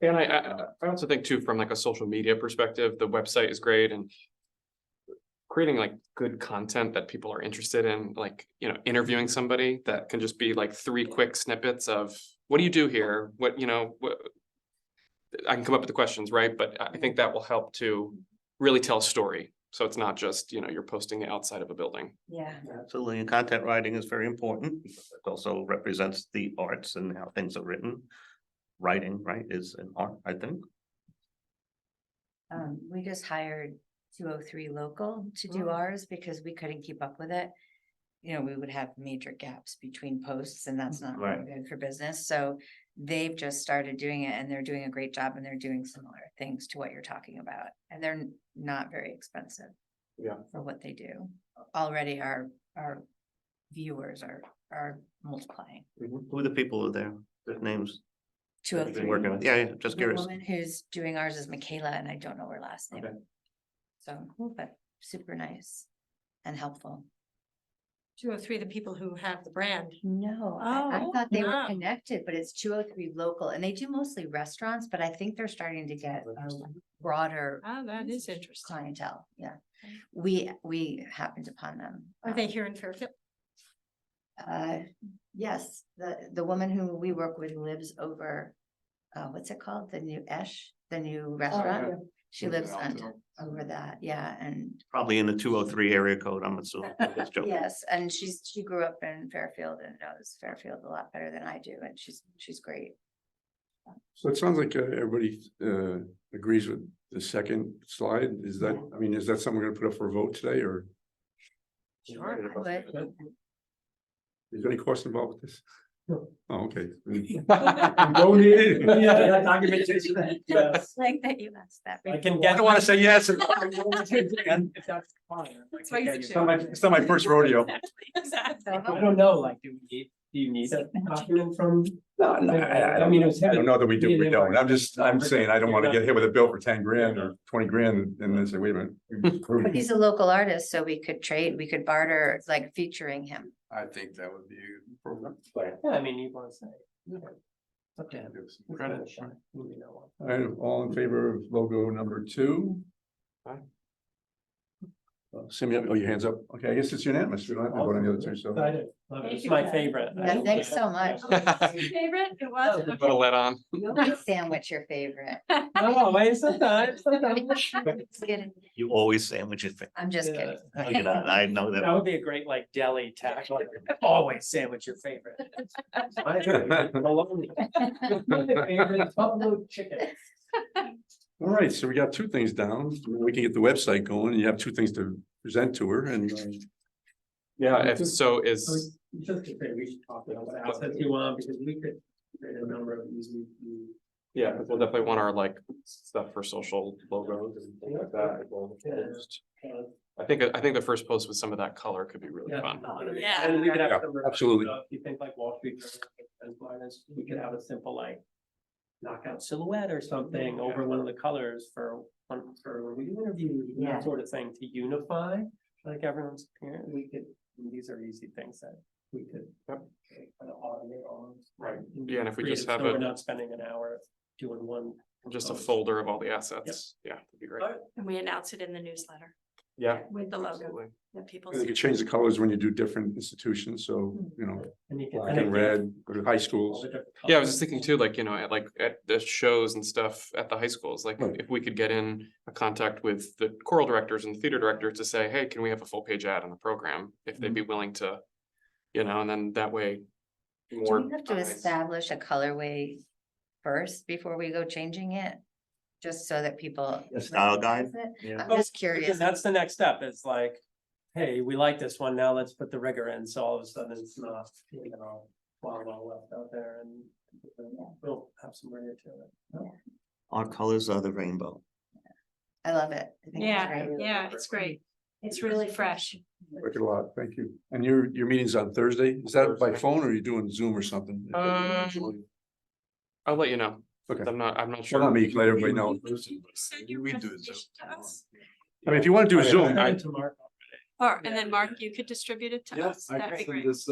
S6: And I also think too, from like a social media perspective, the website is great, and creating like good content that people are interested in, like, interviewing somebody that can just be like 3 quick snippets of, what do you do here? What, I can come up with the questions, right? But I think that will help to really tell a story. So it's not just, you're posting it outside of a building.
S10: Yeah.
S7: Absolutely, and content writing is very important. It also represents the arts and how things are written. Writing, right, is an art, I think.
S10: We just hired 203 local to do ours because we couldn't keep up with it. We would have major gaps between posts, and that's not
S7: Right.
S10: good for business. So they've just started doing it, and they're doing a great job, and they're doing similar things to what you're talking about. And they're not very expensive.
S6: Yeah.
S10: For what they do. Already our viewers are multiplying.
S7: Who are the people who are there? Their names. that you've been
S10: 203.
S7: Working with, yeah, just
S10: The
S7: curious.
S10: woman who's doing ours is Michaela, and I don't know her last name.
S6: Okay.
S10: So, but super nice and helpful.
S3: 203, the people who have the brand.
S10: No, I
S3: Oh,
S10: thought they were
S3: no.
S10: connected, but it's 203 local, and they do mostly restaurants, but I think they're starting to get a broader
S3: Oh, that is interesting.
S10: clientele, yeah. We happened upon them.
S3: Are they here in Fairfield?
S10: Yes, the woman who we work with lives over, what's it called? The new restaurant. She lives over that, yeah, and
S7: Probably in the 203 area code, I'm assuming. Just joking.
S10: yes, and she grew up in Fairfield and knows Fairfield a lot better than I do, and she's great.
S2: So it sounds like everybody agrees with the second slide. Is that something we're gonna put up for a vote today, or
S10: Sure, I would.
S2: is there any cost involved with this?
S4: No.
S2: Oh, okay.
S4: Donated. Yeah, documentation. Yes.
S10: Like that you asked that.
S4: I can
S2: I
S4: get.
S2: don't wanna say yes.
S4: If that's fine.
S10: That's why you
S2: It's not my first rodeo.
S10: Exactly.
S4: I don't know, like, do you need a document from?
S2: No,
S4: I mean, it was.
S2: I don't know that we do, we don't. I'm saying I don't wanna
S4: You're
S2: get hit with a bill for 10 grand or 20 grand and then say, wait a minute.
S10: But he's a local artist, so we could barter, like featuring him.
S1: I think that would be a program.
S4: Yeah, I mean, you wanna say. It's up to him.
S1: Give some credit.
S2: All right, all in favor of logo number 2?
S6: Aye.
S2: Simi, oh, your hands up. Okay, I guess it's unanimous. We don't have to vote on the other two, so.
S4: Excited. Love it.
S3: Thank
S4: It's
S3: you,
S4: my
S3: Ken.
S4: favorite.
S10: Yeah, thanks so much.
S3: Favorite? It was.
S6: Put a lid on.
S10: Sandwich your favorite.
S4: No, wait, sometimes.
S10: Just kidding.
S7: You always sandwich your thing.
S10: I'm just kidding.
S7: I know
S4: That
S7: that.
S4: would be a great like deli tag, like always sandwich your favorite. My favorite bologna. My favorite buffalo chicken.
S2: All right, so we got 2 things down. We can get the website going and you have 2 things to present to her and.
S6: Yeah, if so
S4: I
S6: is,
S4: was just gonna say, we should talk about what assets you want, because we could create a number of these.
S6: yeah, we'll definitely want our like stuff for social logos and things like that. We'll post. I think the first post with some of that color could be really fun.
S3: Yeah.
S4: And we could have.
S2: Yeah,
S4: some
S2: absolutely.
S4: stuff. You think like Wall Street Journal and Finance, we could have a simple like knockout silhouette or something over one of the colors for when we do interviews,
S10: Yeah.
S4: that sort of thing to unify like everyone's appearance. We could, these are easy things that we could.
S6: Yep.
S4: Kind of automate on.
S6: Right. Yeah, and if we
S4: Create
S6: just
S4: it
S6: have
S4: so we're
S6: a,
S4: not spending an hour doing one.
S6: just a
S4: post.
S6: folder of all the assets, yeah, that'd be great.
S3: And we announce it in the newsletter
S6: Yeah.
S3: with the logo
S6: Absolutely.
S3: that people
S2: You
S3: see.
S2: can change the colors when you do different institutions, so,
S4: And you can.
S2: black and red, go to high schools.
S6: Yeah, I was just thinking too, like, at the shows and stuff at the high schools, like
S2: Right.
S6: if we could get in a contact with the choral directors and theater directors to say, hey, can we have a full page ad on the program? If they'd be willing to, and then that way.
S10: Do
S6: More.
S10: we have to
S6: eyes.
S10: establish a colorway first before we go changing it? Just so that people.
S7: A style guide?
S10: recognize it?
S7: Yeah.
S10: I'm just
S4: Because
S10: curious.
S4: that's the next step, is like, hey, we like this one, now let's put the rigor in, so all of a sudden it's not, you know, wild left out there, and we'll have some rigor to it.
S7: Our colors are the rainbow.
S10: I love it. I think it's
S3: Yeah,
S10: great.
S3: yeah, it's great. It's really fresh.
S2: Like it a lot, thank you. And your meeting's on Thursday? Is that by phone or are you doing Zoom or something?
S6: I'll let you know.
S2: Okay.
S6: I'm not
S2: Well,
S6: sure.
S2: not me, you can let everybody know.
S3: Send your
S1: We do it.
S3: presentation to us.
S2: I mean, if you want to do a Zoom,
S4: Send it to Mark.
S3: Or, and then Mark, you could distribute it to
S1: Yeah,
S3: us.
S1: I
S3: That'd be
S1: can
S3: great.
S1: send this,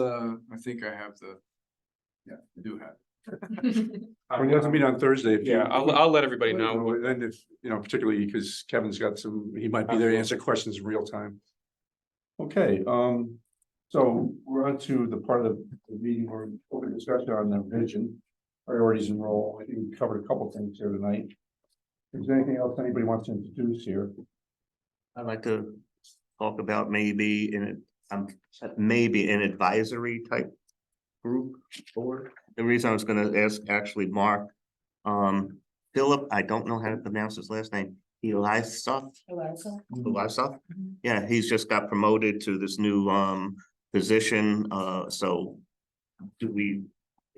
S1: I think I have the, yeah, I do have.
S2: when you have to meet on Thursday. if you-
S6: Yeah, I'll let everybody
S2: Let
S6: know.
S2: and then if, you know, particularly because Kevin's got some, he might be there to answer questions in real time. Okay, so we're on to the part of the meeting where we're discussion on the vision, priorities and role. I think we covered a couple things here tonight. Is there anything else anybody wants to introduce here?
S7: I'd like to talk about maybe maybe an advisory type group board. The reason I was gonna ask actually Mark, Philip, I don't know how to pronounce his last name, Eliasov. Yeah, he's just got promoted to this new position, so do we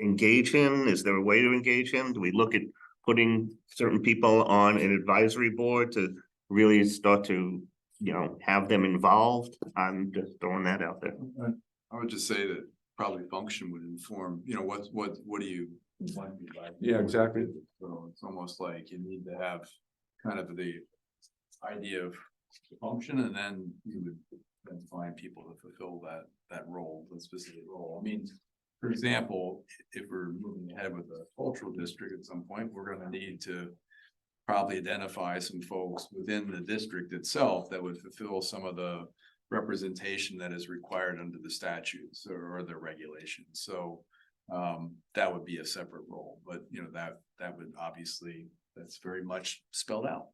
S7: engage him? Is there a way to engage him? Do we look at putting certain people on an advisory board to really start to, you know, have them involved? I'm just throwing that out there.
S1: I would just say that probably function would inform, you know, what do you want to be like?
S2: Yeah, exactly.
S1: So it's almost like you need to have kind of the idea of the function, and then you would then find people to fulfill that role, the specific role. I mean, for example, if we're moving ahead with a cultural district at some point, we're gonna need to probably identify some folks within the district itself that would fulfill some of the representation that is required under the statutes or the regulations. So that would be a separate role, but you know, that would obviously, that's very much spelled out.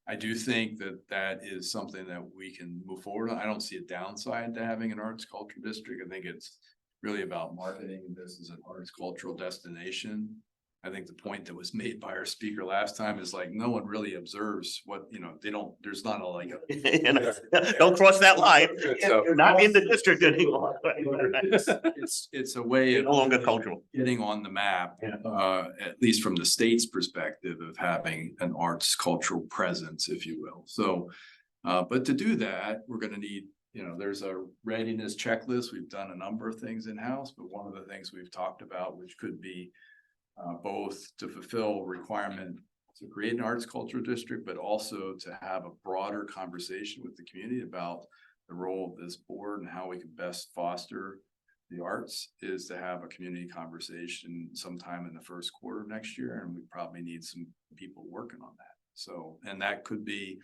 S1: I do think that is something that we can move forward on. I don't see a downside to having an arts culture district. I think it's really about marketing this as an arts cultural destination. I think the point that was made by our speaker last time is like, no one really observes what, you know, there's not a like.
S7: Don't cross that line.
S1: So-
S7: You're not in the district anymore.
S1: It's a way of
S7: No longer cultural.
S1: getting on the map, at least from the state's perspective of having an arts cultural presence, if you will. So, but to do that, we're gonna need, you know, there's a readiness checklist. We've done a number of things in-house, but one of the things we've talked about, which could be both to fulfill requirement to create an arts culture district, but also to have a broader conversation with the community about the role of this board and how we can best foster the arts, is to have a community conversation sometime in the first quarter of next year. And we probably need some people working on that. So, and that could be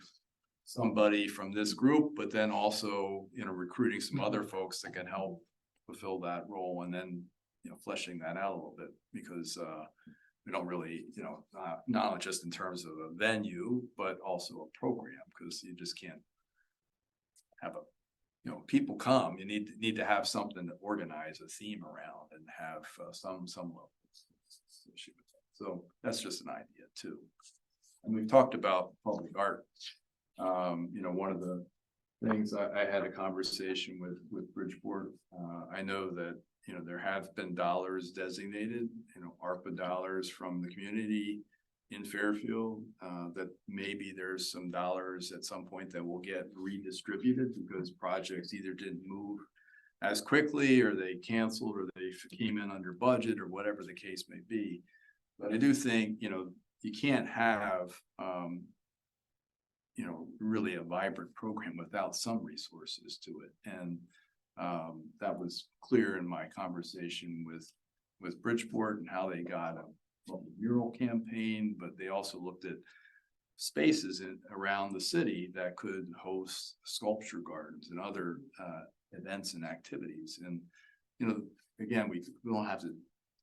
S1: somebody from this group, but then also, you know, recruiting some other folks that can help fulfill that role, and then, you know, fleshing that out a little bit, because we don't really, you know, not just in terms of a venue, but also a program, because you just can't have you know, people come, you need to have something to organize a theme around and have some level of issue with that. So that's just an idea too. And we've talked about public art. You know, one of the things I had a conversation with Bridgeport. I know that, you know, there have been dollars designated, you know, ARPA dollars from the community in Fairfield, that maybe there's some dollars at some point that will get redistributed because projects either didn't move as quickly, or they canceled, or they came in under budget, or whatever the case may be. But I do think, you know, you can't have, you know, really a vibrant program without some resources to it. And that was clear in my conversation with Bridgeport and how they got a mural campaign, but they also looked at spaces around the city that could host sculpture gardens and other events and activities. And, you know, again, we don't have to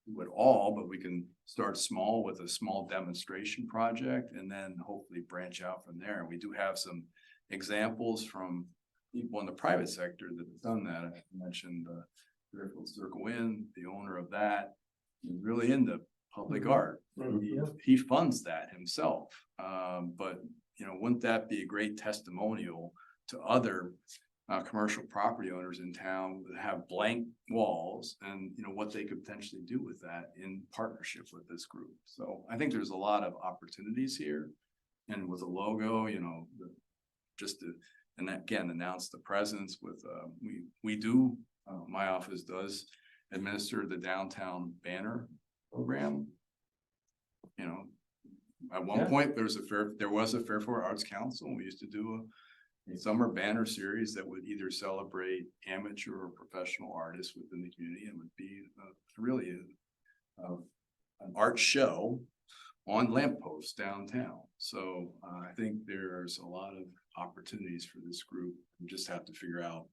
S1: do it all, but we can start small with a small demonstration project and then hopefully branch out from there. And we do have some examples from people in the private sector that have done that. I mentioned Fairfield Circle Inn, the owner of that, is really into public
S2: Mhm.
S1: art.
S2: Mhm.
S1: He funds that himself. But, wouldn't that be a great testimonial to other commercial property owners in town that have blank walls and, what they could potentially do with that in partnership with this group. So I think there's a lot of opportunities here. And with a logo, just to, and again, announce the presence with, we do, my office does administer the downtown banner program. At one
S4: Yeah.
S1: point, there was a Fairfield Arts Council, and we used to do a summer banner series that would either celebrate amateur or professional artists within the community, and would be really an art show on lampposts downtown. So I think there's a lot of opportunities for this group. We just have to figure out,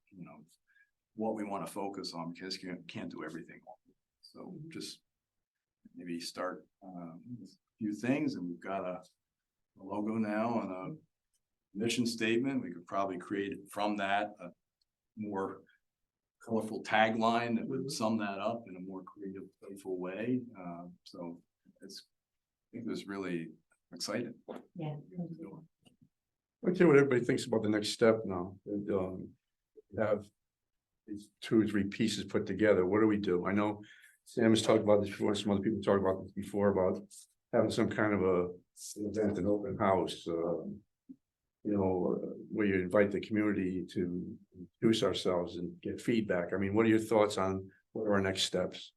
S1: what we want to focus on, because you can't do everything. So just maybe start with a few things, and we've got a logo now and a mission statement. We could probably create from that a more colorful tagline that would sum that up in a more creative, playful way. So I think it was really exciting.
S9: Yeah.
S2: Let's hear what everybody thinks about the next step now. And, have these 2 or 3 pieces put together. What do we do? I know Sam has talked about this before. Some other people talked about this before about having some kind of an event, an open house, where you invite the community to introduce ourselves and get feedback. I mean, what are your thoughts on what are our next steps?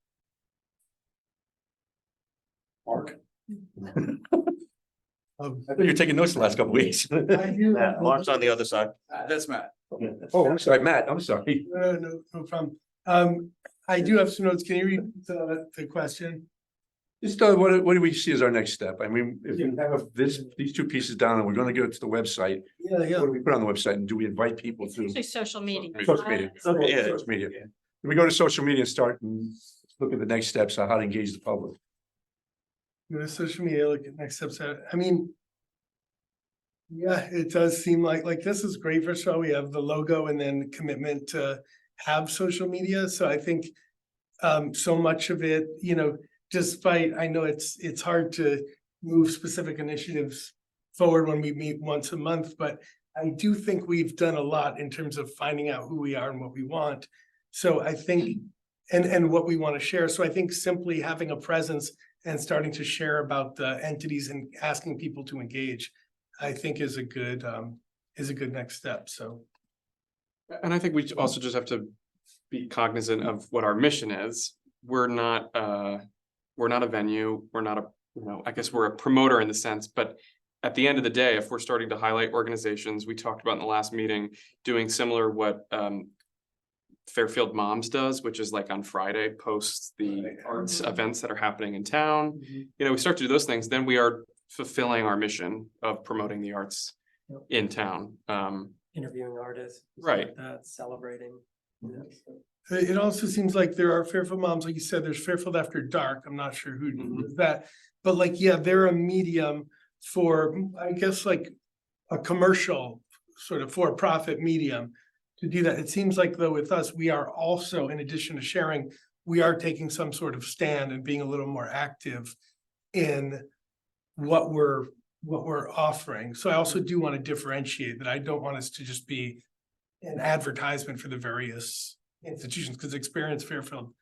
S2: Mark? I thought you were taking notes the last couple weeks.
S7: Matt, Mark's on the other side.
S1: That's Matt.
S2: Oh, I'm sorry, Matt, I'm sorry.
S8: No problem. I do have some notes. Can you read the question?
S2: Just what do we see as our next step? I mean, if we have these 2 pieces down and we're gonna go to the website,
S8: Yeah,
S2: what do we put on the website, and do we invite people to?
S3: Usually social media.
S2: Social media.
S7: Okay, yeah.
S2: Social media. We go to social media and start and look at the next steps on how to engage the public.
S8: Go to social media, look at next steps. I mean, yeah, it does seem like this is great. First of all, we have the logo and then commitment to have social media. So I think so much of it, despite, I know it's hard to move specific initiatives forward when we meet once a month, but I do think we've done a lot in terms of finding out who we are and what we want. So I think, and what we want to share. So I think simply having a presence and starting to share about the entities and asking people to engage, I think is a good next step. So.
S6: And I think we also just have to be cognizant of what our mission is. We're not a venue, we're not I guess we're a promoter in the sense, but at the end of the day, if we're starting to highlight organizations, we talked about in the last meeting, doing similar what Fairfield Moms does, which is like on Friday, posts the arts events that are happening in town. We start to do those things, then we are fulfilling our mission of promoting the arts in town.
S4: Interviewing artists.
S6: Right.
S4: Like that, celebrating.
S8: It also seems like there are Fairfield Moms, like you said, there's Fairfield After Dark. I'm not sure who does that, but they're a medium for, I guess, like a commercial sort of for-profit medium to do that. It seems like though with us, we are also, in addition to sharing, we are taking some sort of stand and being a little more active in what we're offering. So I also do want to differentiate that. I don't want us to just be an advertisement for the various institutions, because Experience Fairfield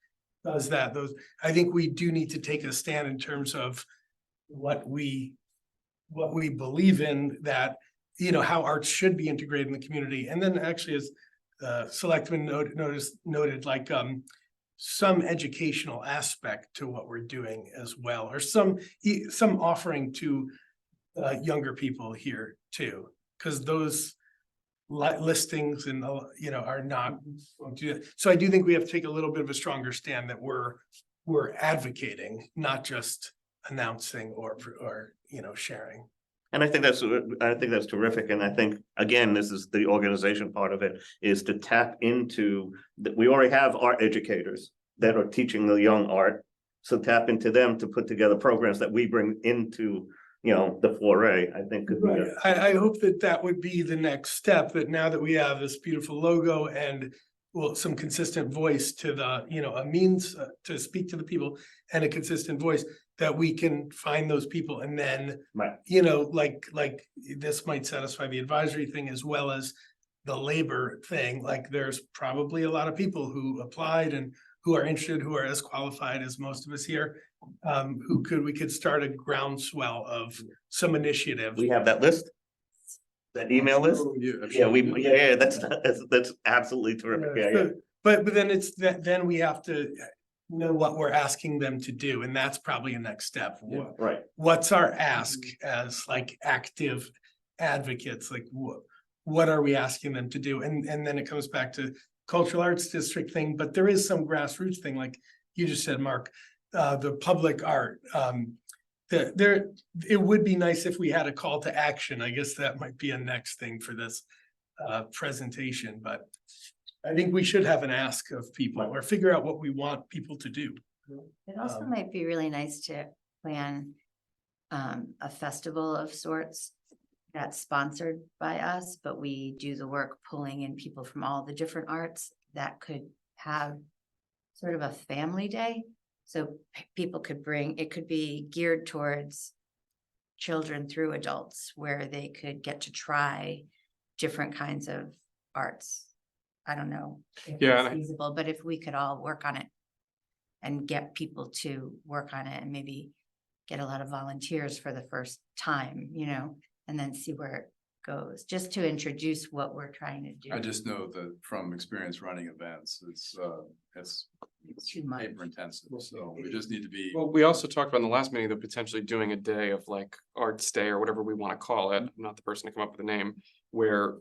S8: does that. I think we do need to take a stand in terms of what we believe in, that, how arts should be integrated in the community. And then actually, as Selectman noted, like some educational aspect to what we're doing as well, or some offering to younger people here too, because those listings and are not. So I do think we have to take a little bit of a stronger stand that we're advocating, not just announcing or sharing.
S7: And I think that's terrific. And I think, again, this is the organization part of it, is to tap into that. We already have art educators that are teaching the young art. So tap into them to put together programs that we bring into, the foray, I think could be.
S8: I hope that would be the next step, that now that we have this beautiful logo and well, some consistent voice to the, you know, a means to speak to the people and a consistent voice that we can find those people and then,
S7: Right.
S8: you know, like this might satisfy the advisory thing as well as the labor thing. Like there's probably a lot of people who applied and who are interested, who are as qualified as most of us here. We could start a groundswell of some initiative.
S7: We have that list? That email list? Yeah, that's absolutely terrific. Yeah, yeah.
S8: But then it's that, then we have to know what we're asking them to do, and that's probably a next step.
S7: Right.
S8: What's our ask as like active advocates? Like what are we asking them to do? And then it comes back to cultural arts district thing, but there is some grassroots thing, like you just said, Mark, the public art. It would be nice if we had a call to action. I guess that might be a next thing for this presentation, but I think we should have an ask of people or figure out what we want people to do.
S10: It also might be really nice to plan a festival of sorts that's sponsored by us, but we do the work pulling in people from all the different arts that could have sort of a family day. So people could bring, it could be geared towards children through adults where they could get to try different kinds of arts. I don't know if it's feasible, but if we could all work on it and get people to work on it and maybe get a lot of volunteers for the first time, you know, and then see where it goes, just to introduce what we're trying to do.
S1: I just know that from experience running events, it's
S10: Too much.
S1: paper intensive, so we just need to be.
S6: Well, we also talked about in the last meeting that potentially doing a day of like Arts Day or whatever we want to call it. I'm not the person to come up with a name, where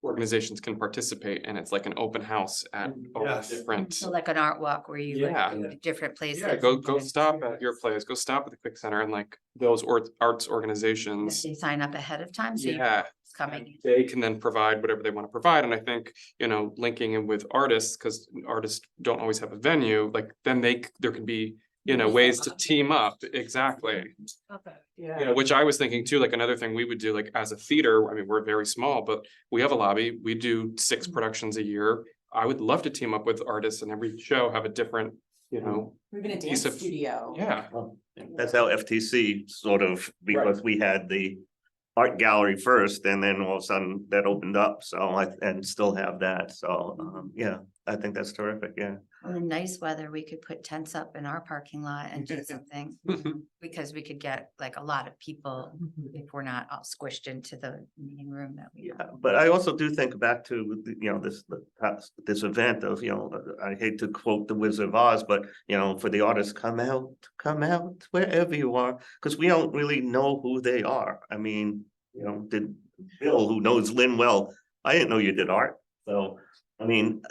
S6: organizations can participate and it's like an open house at all
S8: Yes.
S6: different.
S10: So like an art walk where you
S6: Yeah.
S10: like go to different places.
S6: Yeah, go
S10: and
S6: stop at your place, go stop at the Quick Center and like those arts organizations.
S10: They sign up ahead of time, so
S6: Yeah,
S10: it's coming.
S6: they can then provide whatever they want to provide. And I think, you know, linking in with artists, because artists don't always have a venue, like then there can be, you know, ways to team up. Exactly.
S3: Okay.
S6: You know, which I was thinking too, like another thing we would do, like as a theater, I mean, we're very small, but we have a lobby, we do 6 productions a year. I would love to team up with artists and every show have a different, you know,
S5: We're gonna
S6: piece
S5: dance
S6: of-
S5: studio.
S6: yeah.
S7: That's how FTC sort of, because we had the art gallery first and then all of a sudden that opened up. So and still have that. So, yeah, I think that's terrific. Yeah.
S10: Well, in nice weather, we could put tents up in our parking lot and do something. Because we could get like a lot of people if we're not all squished into the meeting room that we.
S7: Yeah, but I also do think back to, you know, this event of, you know, I hate to quote the Wizard of Oz, but, you know, for the artists, come out wherever you are, because we don't really know who they are. I mean, you know, did Bill, who knows Lynn well, I didn't know you did art. So, I mean,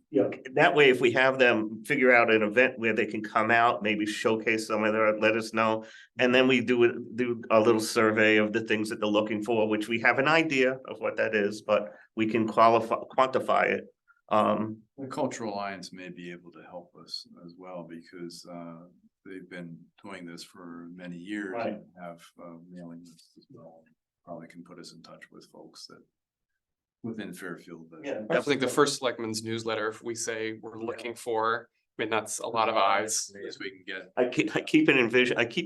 S7: you know, that way, if we have them figure out an event where they can come out, maybe showcase some of their art, let us know. And then we do a little survey of the things that they're looking for, which we have an idea of what that is, but we can quantify it.
S1: The Cultural Alliance may be able to help us as well, because they've been doing this for many years
S7: Right.
S1: and have mailing lists as well. Probably can put us in touch with folks that within Fairfield. that-
S6: I think the first selectmen's newsletter, if we say we're looking for, I mean, that's a lot of eyes.
S1: Ways we can get.
S7: I keep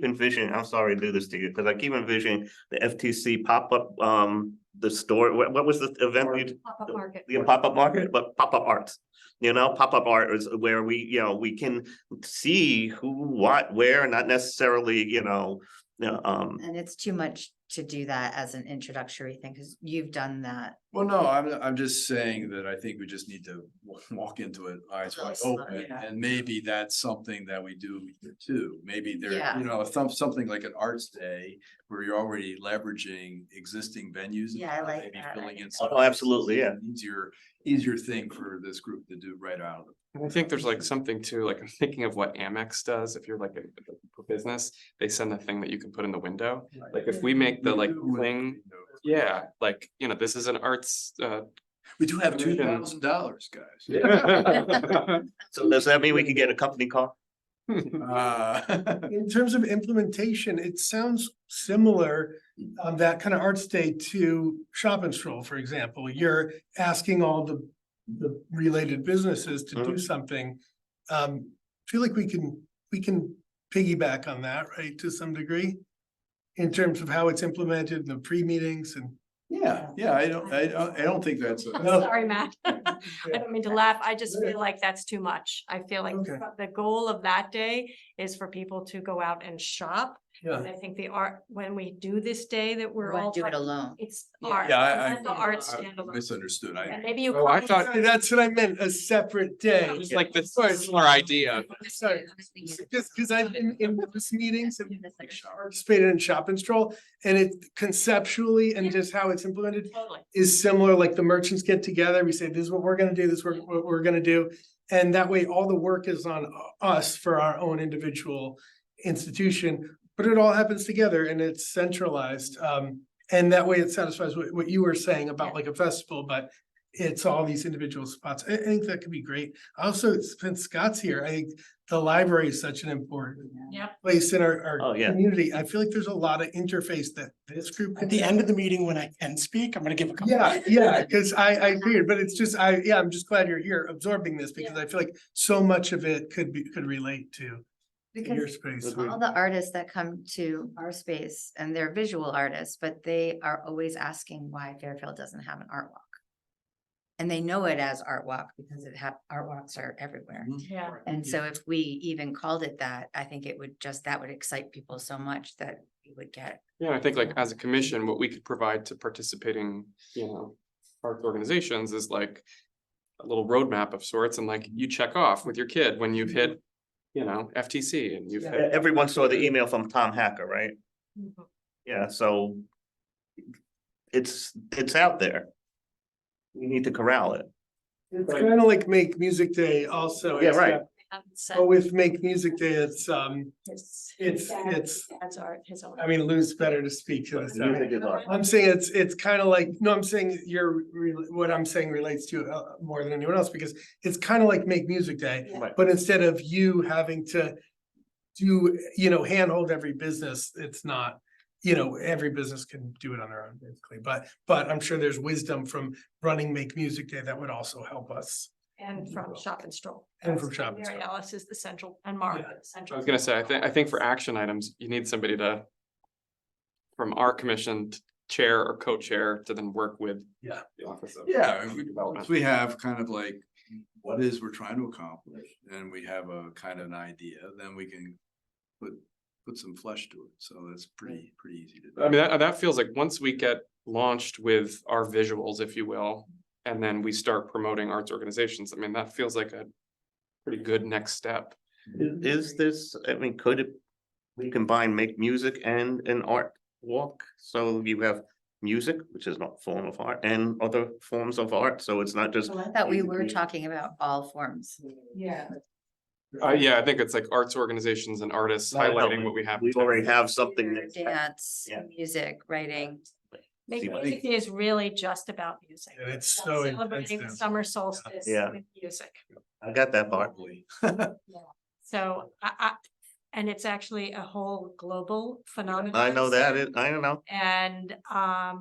S7: envisioning, I'm sorry to do this to you, because I keep envisioning the FTC pop-up, the store, what was the event?
S3: Pop-up market.
S7: The pop-up market, but pop-up arts. You know, pop-up art is where we can see who, what, where, not necessarily,
S10: And it's too much to do that as an introductory thing, because you've done that.
S1: Well, no, I'm just saying that I think we just need to walk into it eyes wide
S10: Slow,
S1: open,
S10: yeah.
S1: and maybe that's something that we do here too. Maybe there,
S10: Yeah.
S1: you know, something like an arts day where you're already leveraging existing venues. and
S10: Yeah, I like
S1: maybe
S10: that
S1: filling in
S10: idea.
S1: some
S7: Oh, absolutely, yeah.
S1: Easier thing for this group to do right out of it.
S6: And I think there's like something too, like I'm thinking of what Amex does, if you're like a business, they send a thing that you can put in the window. Like if we make the like thing, yeah, like, you know, this is an arts,
S1: We do have
S6: Commission.
S1: $2,000, guys.
S7: So does that mean we can get a company car?
S8: In terms of implementation, it sounds similar, that kind of arts day to Shop and Stroll, for example. You're asking all the the related businesses to do something. Feel like we can piggyback on that, right, to some degree. In terms of how it's implemented in the pre-meetings and.
S1: Yeah, I don't think that's.
S3: I'm sorry, Matt. I don't mean to laugh. I just feel like that's too much. I feel like
S8: Okay.
S3: the goal of that day is for people to go out and shop.
S8: Yeah.
S3: And I think the art, when we do this day that we're all.
S10: Do it
S3: talking-
S10: alone.
S3: It's art.
S1: Yeah,
S3: Let the art
S1: I
S3: stand alone.
S1: misunderstood.
S3: And maybe you.
S6: Oh, I
S3: call-
S6: thought-
S8: That's what I meant, a separate day.
S6: It was like this similar idea.
S8: Sorry, because I've been in those meetings and participated in shop and stroll, and it conceptually and just how it's implemented
S3: Totally.
S8: is similar, like the merchants get together, we say, this is what we're gonna do, this is what we're gonna do. And that way, all the work is on us for our own individual institution, but it all happens together and it's centralized. And that way it satisfies what you were saying about like a festival, but it's all these individual spots. I think that could be great. Also, since Scott's here, I think the library is such an important
S3: Yep.
S8: place in our
S7: Oh, yeah.
S8: community. I feel like there's a lot of interface that this group. At the end of the meeting, when I can speak, I'm gonna give a couple. Yeah, because I figured, but it's just, I'm just glad you're here absorbing this because I feel like so much of it could relate to your
S10: Because
S8: space.
S10: all the artists that come to our space and they're visual artists, but they are always asking why Fairfield doesn't have an art walk. And they know it as art walk because art walks are everywhere.
S3: Yeah.
S10: And so if we even called it that, I think it would that would excite people so much that we would get.
S6: Yeah, I think like as a commission, what we could provide to participating, arts organizations is like a little roadmap of sorts and like you check off with your kid when you've hit, FTC and you've hit.
S7: Everyone saw the email from Tom Hacker, right?
S3: Mhm.
S7: Yeah, so it's out there. We need to corral it.
S8: It's kind of like Make Music Day also.
S7: Yeah,
S8: except-
S7: right.
S8: But with Make Music Day, it's,
S3: It's
S8: it's,
S3: That's art, his own.
S8: I mean, Lou's better to speak to this.
S7: Music is art.
S8: I'm saying it's kind of like, no, I'm saying what I'm saying relates to more than anyone else, because it's kind of like Make Music Day.
S7: Right.
S8: But instead of you having to do, handhold every business, it's not, every business can do it on their own basically. But I'm sure there's wisdom from running Make Music Day that would also help us.
S3: And from Shop and Stroll.
S8: And from Shop and
S3: Mary
S8: Stroll.
S3: Alice is the central and Mark
S8: Yeah.
S3: is the central.
S6: I was gonna say, I think for action items, you need somebody from our commission to chair or co-chair to then work with.
S8: Yeah.
S6: The office of.
S1: Yeah,
S6: Development.
S1: once we have kind of like what is we're trying to accomplish, and we have a kind of an idea, then we can put some flesh to it. So that's pretty easy to do.
S6: I mean, that feels like once we get launched with our visuals, if you will, and then we start promoting arts organizations, I mean, that feels like a pretty good next step.
S7: Is this, could we combine Make Music and an art walk? So you have music, which is not a form of art, and other forms of art, so it's not just.
S10: So I thought we were talking about all forms.
S5: Yeah.
S6: Yeah, I think it's like arts organizations and artists highlighting what we have.
S7: We already have something that.
S10: Dance,
S7: Yeah.
S10: music, writing.
S3: Make
S7: See,
S3: Music Day is really just about music.
S8: And it's
S3: About
S8: so
S3: Celebrating the
S8: intensive.
S3: summer solstice
S7: Yeah.
S3: with music.
S7: I got that part.
S3: So and it's actually a whole global phenomenon.
S7: I know that, I don't know.
S3: And I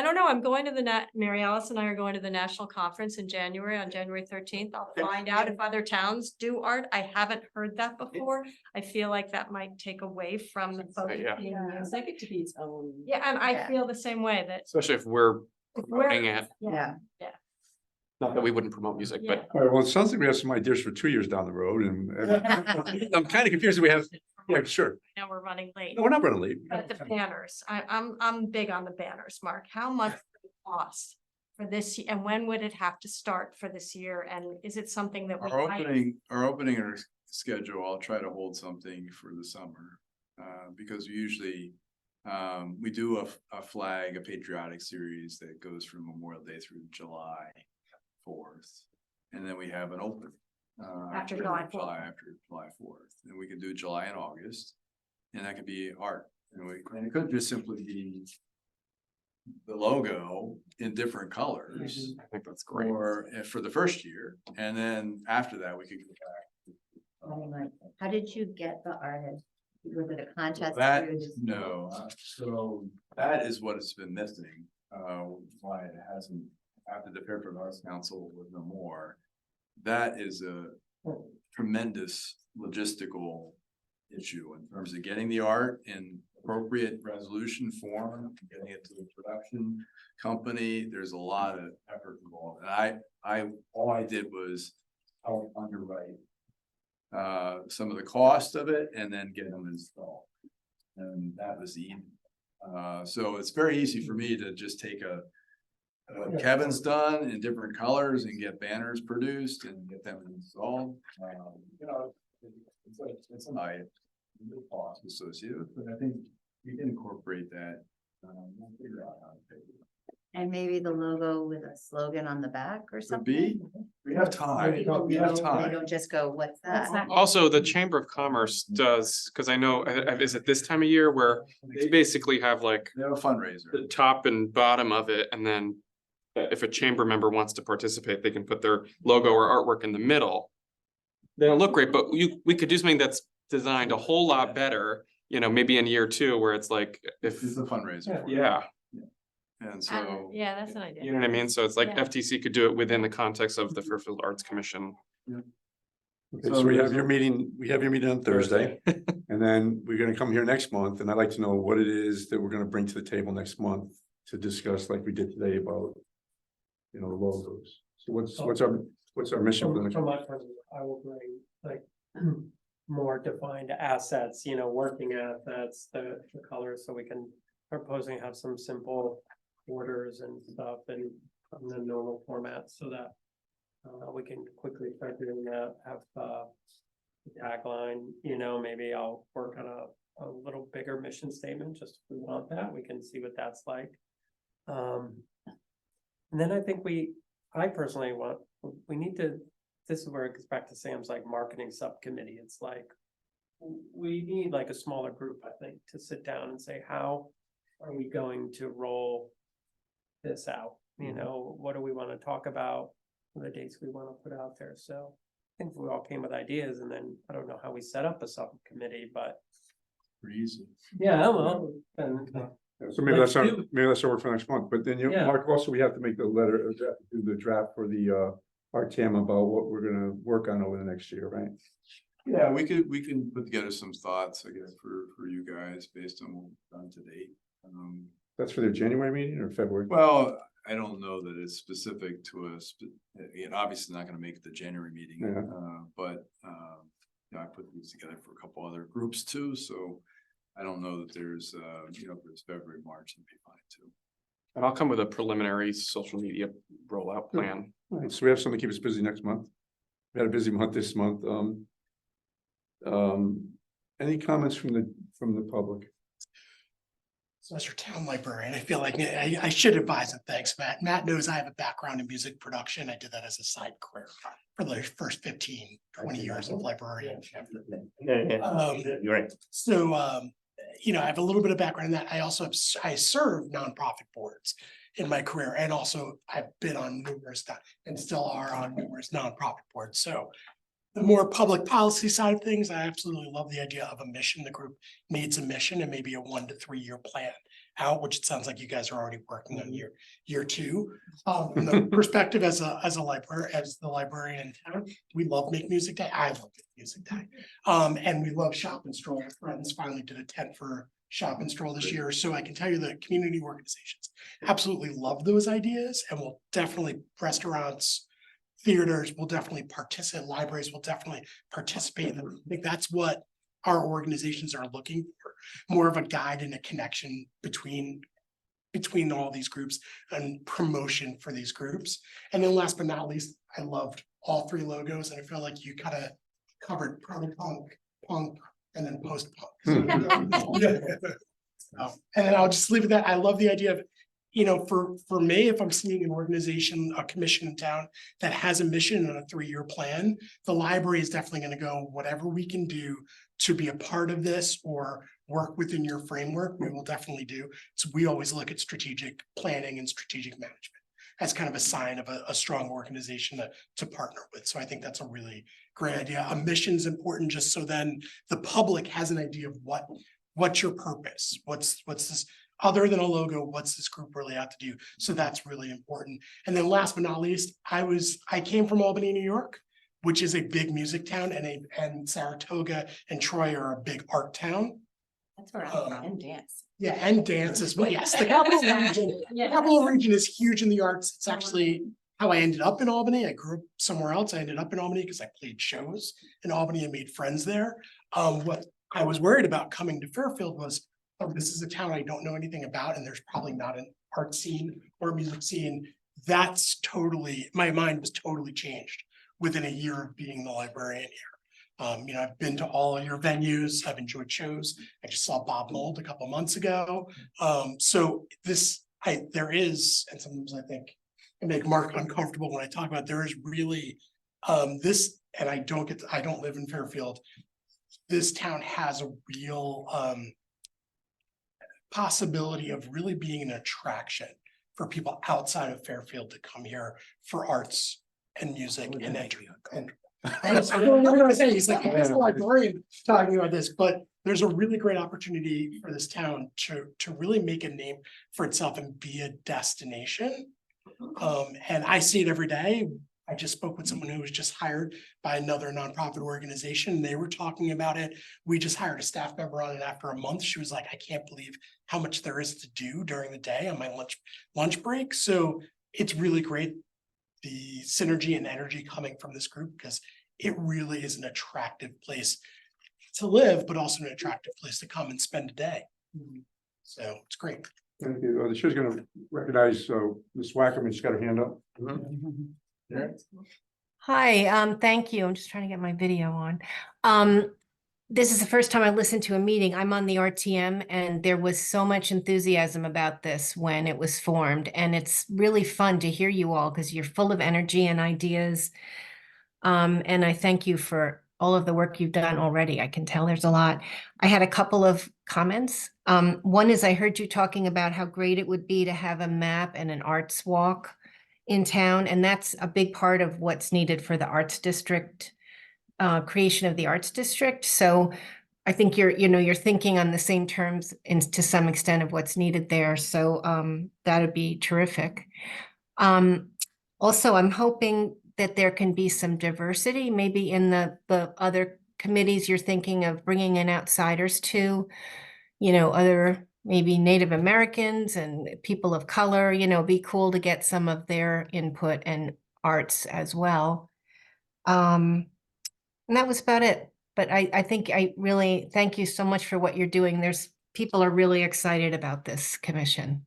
S3: don't know, I'm going to Mary Alice and I are going to the national conference in January, on January 13th. I'll find out if other towns do art. I haven't heard that before. I feel like that might take away from the focus
S6: Yeah.
S3: being music.
S5: it to be its own.
S3: Yeah, and I
S10: Yeah.
S3: feel the same way that.
S6: Especially if we're
S3: if
S6: promoting
S3: we're-
S6: it,
S10: Yeah.
S6: not that we wouldn't promote music, but
S2: All right, well, it sounds like we have some ideas for 2 years down the road and I'm kind of confused. We have, yeah, sure.
S3: Now we're running late.
S2: No, we're not running late.
S3: But the banners, I'm big on the banners, Mark. How much would it cost for this, and when would it have to start for this year? And is it something that we
S1: Our
S3: might?
S1: opening schedule, I'll try to hold something for the summer. Because usually, we do a flag, a patriotic series that goes from Memorial Day through July 4th. And then we have an open.
S3: After July 4th.
S1: After July 4th, and we can do July and August, and that could be art, and it could just simply be the logo in different colors,
S6: I think that's great.
S1: or for the first year, and then after that, we could go back.
S10: How did you get the artist? Was it a contest?
S1: That,
S10: through this-
S1: no, so that is what it's been missing, why it hasn't after the Fairfield Arts Council was no more, that is a tremendous logistical issue in terms of getting the art in appropriate resolution form, getting it to the production company. There's a lot of effort involved. And all I did was help underwrite some of the cost of it and then get them installed. And that was easy. So it's very easy for me to just take what Kevin's done in different colors and get banners produced and get them installed. You know, it's an item, the cost associated with it, but I think you can incorporate that. We'll figure out how to pay for it.
S10: And maybe the logo with a slogan on the back or
S1: Could
S10: something.
S1: be, we have time,
S10: People
S1: we have
S10: know, they
S1: time.
S10: don't just go, what's that?
S6: Also, the Chamber of Commerce does, because I know, is it this time of year where they basically have like
S1: They have a fundraiser.
S6: the top and bottom of it, and then if a chamber member wants to participate, they can put their logo or artwork in the middle. They don't look great, but we could do something that's designed a whole lot better, you know, maybe in year two, where it's like, if,
S1: It's a fundraiser. for it.
S6: yeah,
S1: And so.
S3: Yeah, that's an idea.
S6: you know what I mean? So it's like
S3: Yeah.
S6: FTC could do it within the context of the Fairfield Arts Commission.
S2: Okay, so we have your meeting on Thursday, and then we're gonna come here next month, and I'd like to know what it is that we're gonna bring to the table next month to discuss like we did today about, you know, logos. So what's our mission for the next?
S4: From my point of view, I will bring like more defined assets, you know, working assets, the colors, so we can proposing have some simple orders and stuff and the normal format so that we can quickly start doing that, have the tagline, you know, maybe I'll work on a little bigger mission statement, just if we want that, we can see what that's like. And then I think I personally we need to, this is where it gets back to Sam's like marketing subcommittee. It's like, we need like a smaller group, I think, to sit down and say, how are we going to roll this out? You know, what do we want to talk about? What are the dates we want to put out there? So I think we all came with ideas, and then I don't know how we set up a subcommittee, but
S1: Pretty easy.
S4: yeah, well, then.
S2: So maybe that's
S4: Let's
S2: our work for next month, but then
S4: Yeah.
S2: Mark, also we have to make the letter, do the draft for the RTM about what we're gonna work on over the next year, right?
S1: Yeah, we can put together some thoughts, I guess, for you guys based on what we've done to date.
S2: That's for their January meeting or February?
S1: Well, I don't know that it's specific to us, obviously not gonna make the January meeting,
S2: Yeah.
S1: but you know, I put these together for a couple other groups too, so I don't know that there's, you know, if it's February, March, it'd be fine too.
S6: And I'll come with a preliminary social media rollout plan.
S2: All right, so we have something to keep us busy next month. We had a busy month this month. Any comments from the public?
S8: So as your town librarian, I feel like I should advise, and thanks, Matt. Matt knows I have a background in music production. I did that as a side career for the first 15, 20 years of librarianship.
S7: You're right.
S8: So, you know, I have a little bit of background in that. I serve nonprofit boards in my career, and also I've been on numerous and still are on numerous nonprofit boards. So the more public policy side of things, I absolutely love the idea of a mission. The group needs a mission and maybe a 1 to 3 year plan out, which it sounds like you guys are already working on year two. From the perspective as the librarian in town, we love Make Music Day. I love Make Music Day. And we love Shop and Stroll. Our friends finally did a tent for Shop and Stroll this year. So I can tell you that community organizations absolutely love those ideas, and will definitely, restaurants, theaters will definitely participate, libraries will definitely participate in them. I think that's what our organizations are looking for, more of a guide and a connection between all these groups and promotion for these groups. And then last but not least, I loved all 3 logos, and I feel like you kind of covered punk, and then post-punk. And then I'll just leave it at that. I love the idea of, you know, for me, if I'm seeing an organization, a commission in town that has a mission and a 3-year plan, the library is definitely going to go, whatever we can do to be a part of this or work within your framework, we will definitely do. So we always look at strategic planning and strategic management as kind of a sign of a strong organization to partner with. So I think that's a really great idea. A mission's important, just so then the public has an idea of what's your purpose? What's this? other than a logo, what's this group really out to do? So that's really important. And then last but not least, I came from Albany, New York, which is a big music town, and Saratoga and Troy are a big art town.
S5: That's where I'm from, and dance.
S8: Yeah, and dance as well. Yes, the capital region. The capital region is huge in the arts. It's actually how I ended up in Albany. I grew up somewhere else. I ended up in Albany because I played shows in Albany and made friends there. What I was worried about coming to Fairfield was, oh, this is a town I don't know anything about, and there's probably not an art scene or music scene. That's totally, my mind was totally changed within a year of being the librarian here. You know, I've been to all your venues. I've enjoyed shows. I just saw Bob Mould a couple months ago. So there is, and sometimes I think I make Mark uncomfortable when I talk about, there is really this, and I don't live in Fairfield. This town has a real possibility of really being an attraction for people outside of Fairfield to come here for arts and music and entertainment. I don't know what to say. He's like, he's a librarian talking about this, but there's a really great opportunity for this town to really make a name for itself and be a destination. And I see it every day. I just spoke with someone who was just hired by another nonprofit organization. They were talking about it. We just hired a staff member on it after a month. She was like, I can't believe how much there is to do during the day on my lunch break. So it's really great, the synergy and energy coming from this group, because it really is an attractive place to live, but also an attractive place to come and spend a day. So it's great.
S2: Thank you. The show's gonna recognize Ms. Wackerman. She's got her hand up.
S12: Hi, thank you. I'm just trying to get my video on. This is the first time I listened to a meeting. I'm on the RTM, and there was so much enthusiasm about this when it was formed. And it's really fun to hear you all because you're full of energy and ideas. And I thank you for all of the work you've done already. I can tell there's a lot. I had a couple of comments. One is I heard you talking about how great it would be to have a map and an arts walk in town. And that's a big part of what's needed for the arts district, creation of the arts district. So I think you're thinking on the same terms to some extent of what's needed there. So that'd be terrific. Also, I'm hoping that there can be some diversity, maybe in the other committees you're thinking of bringing in outsiders to, other maybe Native Americans and people of color, be cool to get some of their input and arts as well. And that was about it. But I think I really thank you so much for what you're doing. People are really excited about this commission.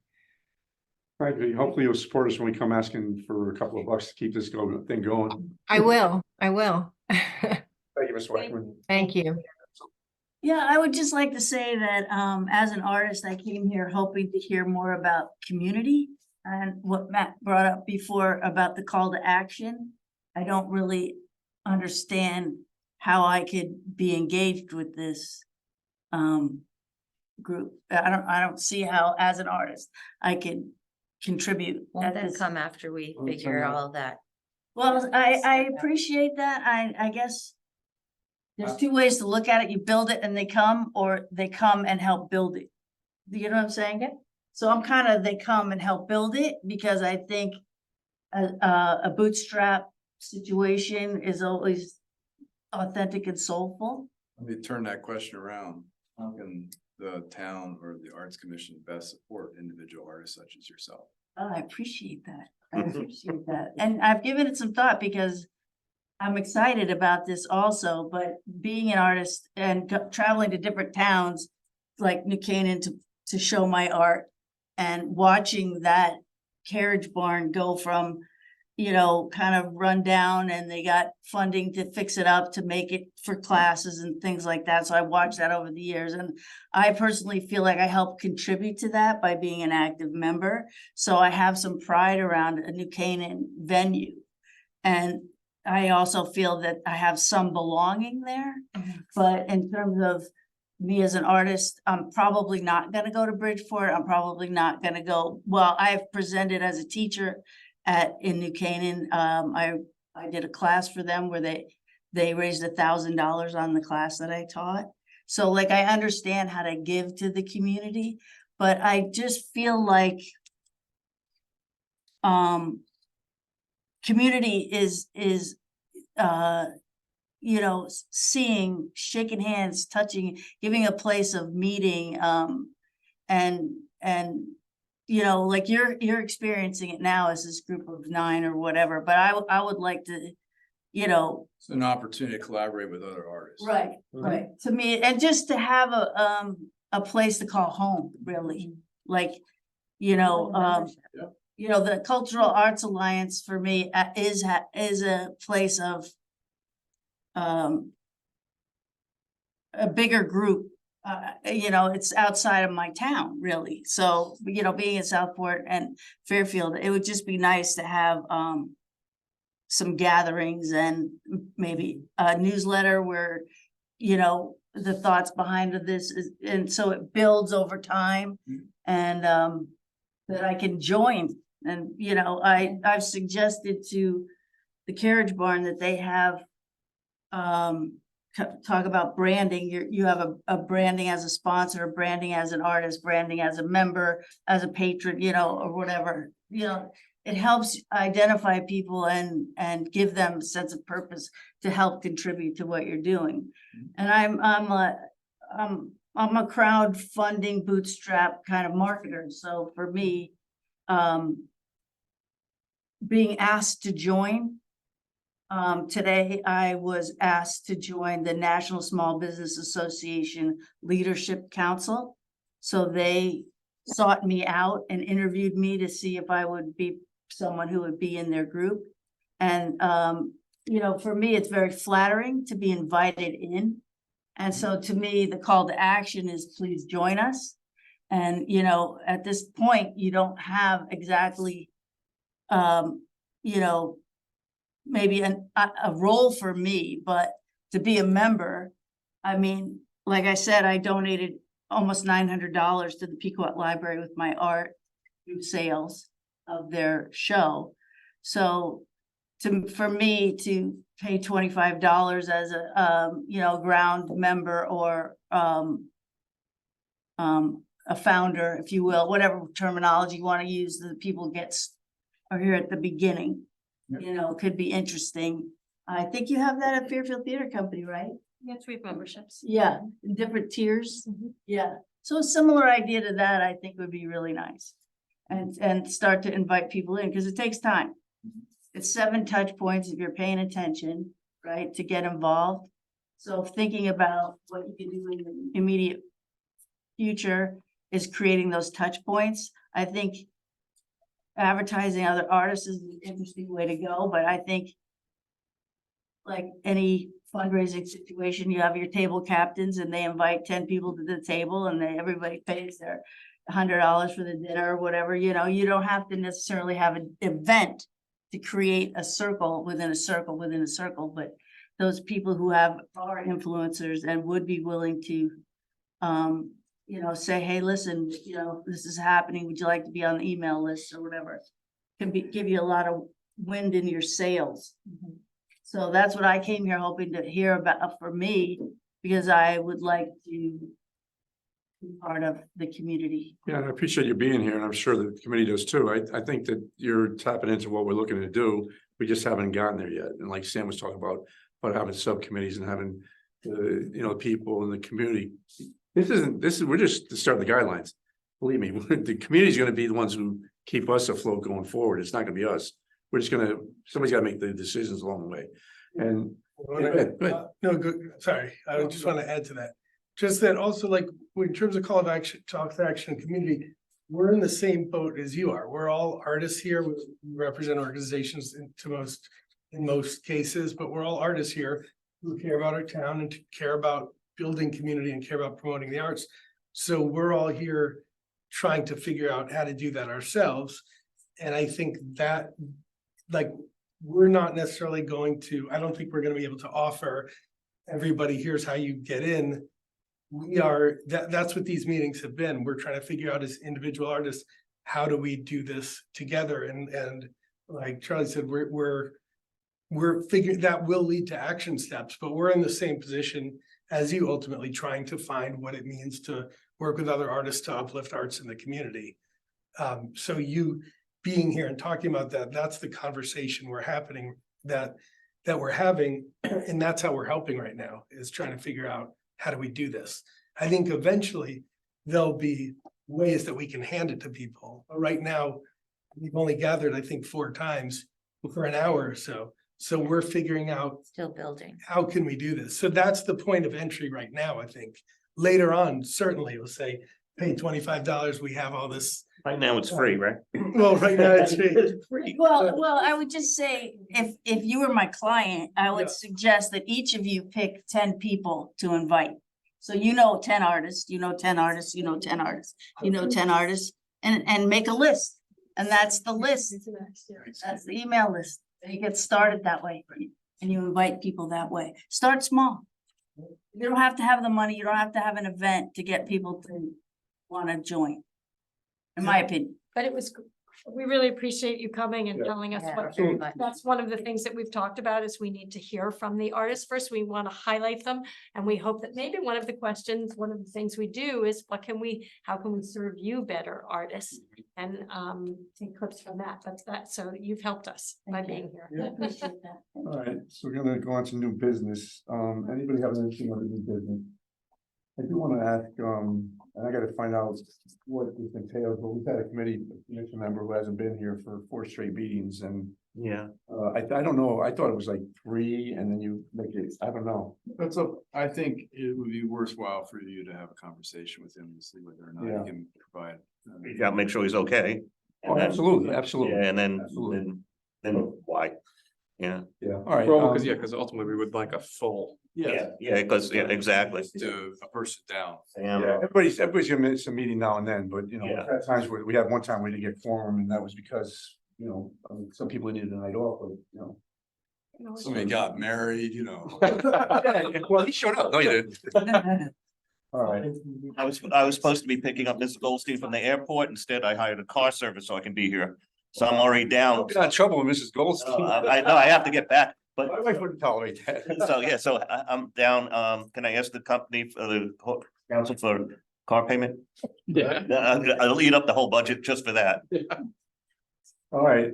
S2: Right. Hopefully you'll support us when we come asking for a couple of bucks to keep this thing going.
S12: I will.
S2: Thank you, Ms. Wackerman.
S12: Thank you.
S9: Yeah, I would just like to say that as an artist, I came here hoping to hear more about community and what Matt brought up before about the call to action. I don't really understand how I could be engaged with this group. I don't see how, as an artist, I can contribute.
S10: Won't that come after we figure all of that?
S9: Well, I appreciate that. I guess there's two ways to look at it. You build it and they come, or they come and help build it. You know what I'm saying? So I'm kind of, they come and help build it, because I think a bootstrap situation is always authentic and soulful.
S1: Let me turn that question around. How can the town or the Arts Commission best support individual artists such as yourself?
S9: Oh, I appreciate that. I appreciate that. And I've given it some thought, because I'm excited about this also, but being an artist and traveling to different towns like New Canaan to show my art, and watching that carriage barn go from, kind of run down, and they got funding to fix it up, to make it for classes and things like that. So I watched that over the years, and I personally feel like I helped contribute to that by being an active member. So I have some pride around a New Canaan venue. And I also feel that I have some belonging there, but in terms of me as an artist, I'm probably not gonna go to Bridgeport. I'm probably not gonna go, well, I've presented as a teacher in New Canaan. I did a class for them where they raised $1,000 on the class that I taught. So like, I understand how to give to the community, but I just feel like community is you know, seeing, shaking hands, touching, giving a place of meeting, and you know, like you're experiencing it now as this group of 9 or whatever, but I would like to, you know.
S1: It's an opportunity to collaborate with other artists.
S9: Right, right, to me, and just to have a place to call home, really, like, you know,
S1: Yeah.
S9: you know, the Cultural Arts Alliance for me is a place of a bigger group. You know, it's outside of my town, really. So, you know, being in Southport and Fairfield, it would just be nice to have some gatherings and maybe a newsletter where, you know, the thoughts behind this is, and so it builds over time, and that I can join. And, you know, I've suggested to the Carriage Barn that they have talk about branding. You have a branding as a sponsor, branding as an artist, branding as a member, as a patron, you know, or whatever, you know. It helps identify people and give them a sense of purpose to help contribute to what you're doing. And I'm a crowdfunding bootstrap kind of marketer. So for me, being asked to join, today I was asked to join the National Small Business Association Leadership Council. So they sought me out and interviewed me to see if I would be someone who would be in their group. And, you know, for me, it's very flattering to be invited in. And so to me, the call to action is please join us. And, you know, at this point, you don't have exactly, you know, maybe a role for me, but to be a member, I mean, like I said, I donated almost $900 to the Pequot Library with my art through sales of their show. So for me to pay $25 as a, you know, ground member or a founder, if you will, whatever terminology you want to use, the people are here at the beginning. You know, could be interesting. I think you have that at Fairfield Theater Company, right?
S3: Yes, we have memberships.
S9: Yeah, in different tiers. Yeah, so a similar idea to that, I think would be really nice. And start to invite people in, because it takes time. It's 7 touch points if you're paying attention, right, to get involved. So thinking about what you can do in the immediate future is creating those touch points. I think advertising other artists is an interesting way to go, but I think like any fundraising situation, you have your table captains and they invite 10 people to the table and everybody pays their $100 for the dinner or whatever. You know, you don't have to necessarily have an event to create a circle within a circle within a circle, but those people who are influencers and would be willing to you know, say, hey, listen, you know, this is happening. Would you like to be on the email list or whatever? Give you a lot of wind in your sails. So that's what I came here hoping to hear about for me, because I would like to be part of the community.
S2: Yeah, and I appreciate you being here, and I'm sure the committee does too. I think that you're tapping into what we're looking to do. We just haven't gotten there yet. And like Sam was talking about having subcommittees and having you know, people in the community. We're just starting the guidelines. Believe me, the community is going to be the ones who keep us afloat going forward. It's not going to be us. We're just somebody's got to make the decisions along the way. And go ahead.
S8: No, good, sorry, I just want to add to that. Just that also, like, in terms of call of action, talk to action community, we're in the same boat as you are. We're all artists here. We represent organizations in most cases, but we're all artists here who care about our town and care about building community and care about promoting the arts. So we're all here trying to figure out how to do that ourselves. And I think that, like, we're not necessarily I don't think we're going to be able to offer everybody, here's how you get in. That's what these meetings have been. We're trying to figure out as individual artists, how do we do this together? And like Charlie said, we're figuring that will lead to action steps, but we're in the same position as you, ultimately trying to find what it means to work with other artists to uplift arts in the community. So you being here and talking about that, that's the conversation we're happening, that we're having, and that's how we're helping right now, is trying to figure out how do we do this. I think eventually there'll be ways that we can hand it to people. But right now, we've only gathered, I think, 4 times for an hour or so. So we're figuring out
S10: Still building.
S8: how can we do this? So that's the point of entry right now, I think. Later on, certainly we'll say, pay $25, we have all this.
S7: Right now it's free, right?
S8: Well, right now it's free.
S9: Well, I would just say, if you were my client, I
S8: Yeah.
S9: would suggest that each of you pick 10 people to invite. So 10 artists, 10 artists, 10 artists, 10 artists, and make a list. And that's the list. That's the email list. You get started that way, and you invite people that way. Start small. You don't have to have the money, you don't have to have an event to get people to wanna join. In my opinion.
S3: But it was, we really appreciate you coming and
S2: Yeah.
S3: telling us
S10: Yeah,
S3: what,
S10: very much.
S3: that's one of the things that we've talked about is we need to hear from the artists first. We want to highlight them. And we hope that maybe one of the questions, one of the things we do is how can we serve you better, artists? And take clips from that, so you've helped us by
S9: Thank you.
S3: being here.
S2: Yeah.
S9: I appreciate that. Thank
S2: All
S9: you.
S2: right, so we're gonna go on to new business. Anybody have anything on the new business? I do wanna ask, and I gotta find out what this entails, but we've had a commission member who hasn't been here for 4 straight meetings and
S7: Yeah.
S2: I don't know, I thought it was like 3 and then you make it, I don't know.
S1: I think it would be worthwhile for you to have a conversation with him to see whether or not
S2: Yeah.
S1: he can provide.
S7: You gotta make sure he's okay.
S2: Oh,
S7: And then-
S2: absolutely, absolutely.
S7: Yeah, and
S2: Absolutely.
S7: then why? Yeah,
S2: Yeah, all right.
S6: Well, because ultimately we would like a full.
S7: yeah, because, yeah, exactly.
S1: To a person down.
S2: Yeah, everybody's gonna miss a meeting now and then, but you know,
S7: Yeah.
S2: at times where we had one time we didn't get quorum and that was because, you know, some people needed a night off, but you know.
S1: Somebody got married, you know.
S2: Well, he showed up. No, you didn't. All right.
S7: I was supposed to be picking up Mrs. Goldstein from the airport. Instead, I hired a car service so I can be here. So I'm already down.
S2: Got in trouble with Mrs. Goldstein.
S7: I know I have to get back, but
S2: My wife wouldn't tolerate that.
S7: so I'm down. Can I ask the company for the council for car payment?
S6: Yeah.
S7: I'll eat up the whole budget just for that.
S2: All right,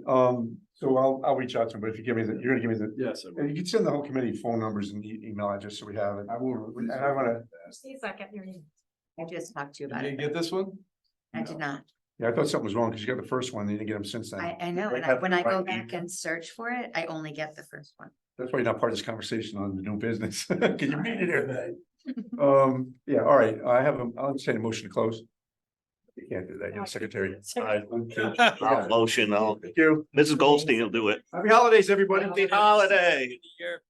S2: so I'll reach out to him, but if you give me you're gonna give me the,
S1: Yes.
S2: and you can send the whole committee phone numbers and email address so we have it. I will, and I wanna,
S3: See if I get your name.
S10: I just talked to you about
S1: Did you
S10: it.
S1: get this one?
S10: I did not.
S2: yeah, I thought something was wrong because you got the first one, and you didn't get them since then.
S10: I know,
S7: They
S10: and
S7: have
S10: when I
S7: the
S10: go
S7: right
S10: back
S7: email.
S10: and search for it, I only get the first one.
S2: That's why you're not part of this conversation on the new business. Can you read it here today? Yeah, all right, I'll say a motion to close. You can't do that, you're the secretary.
S7: I'll motion,
S2: Thank you.
S7: Mrs. Goldstein will do it.
S2: Happy holidays, everybody.
S7: Happy holiday.
S4: Year.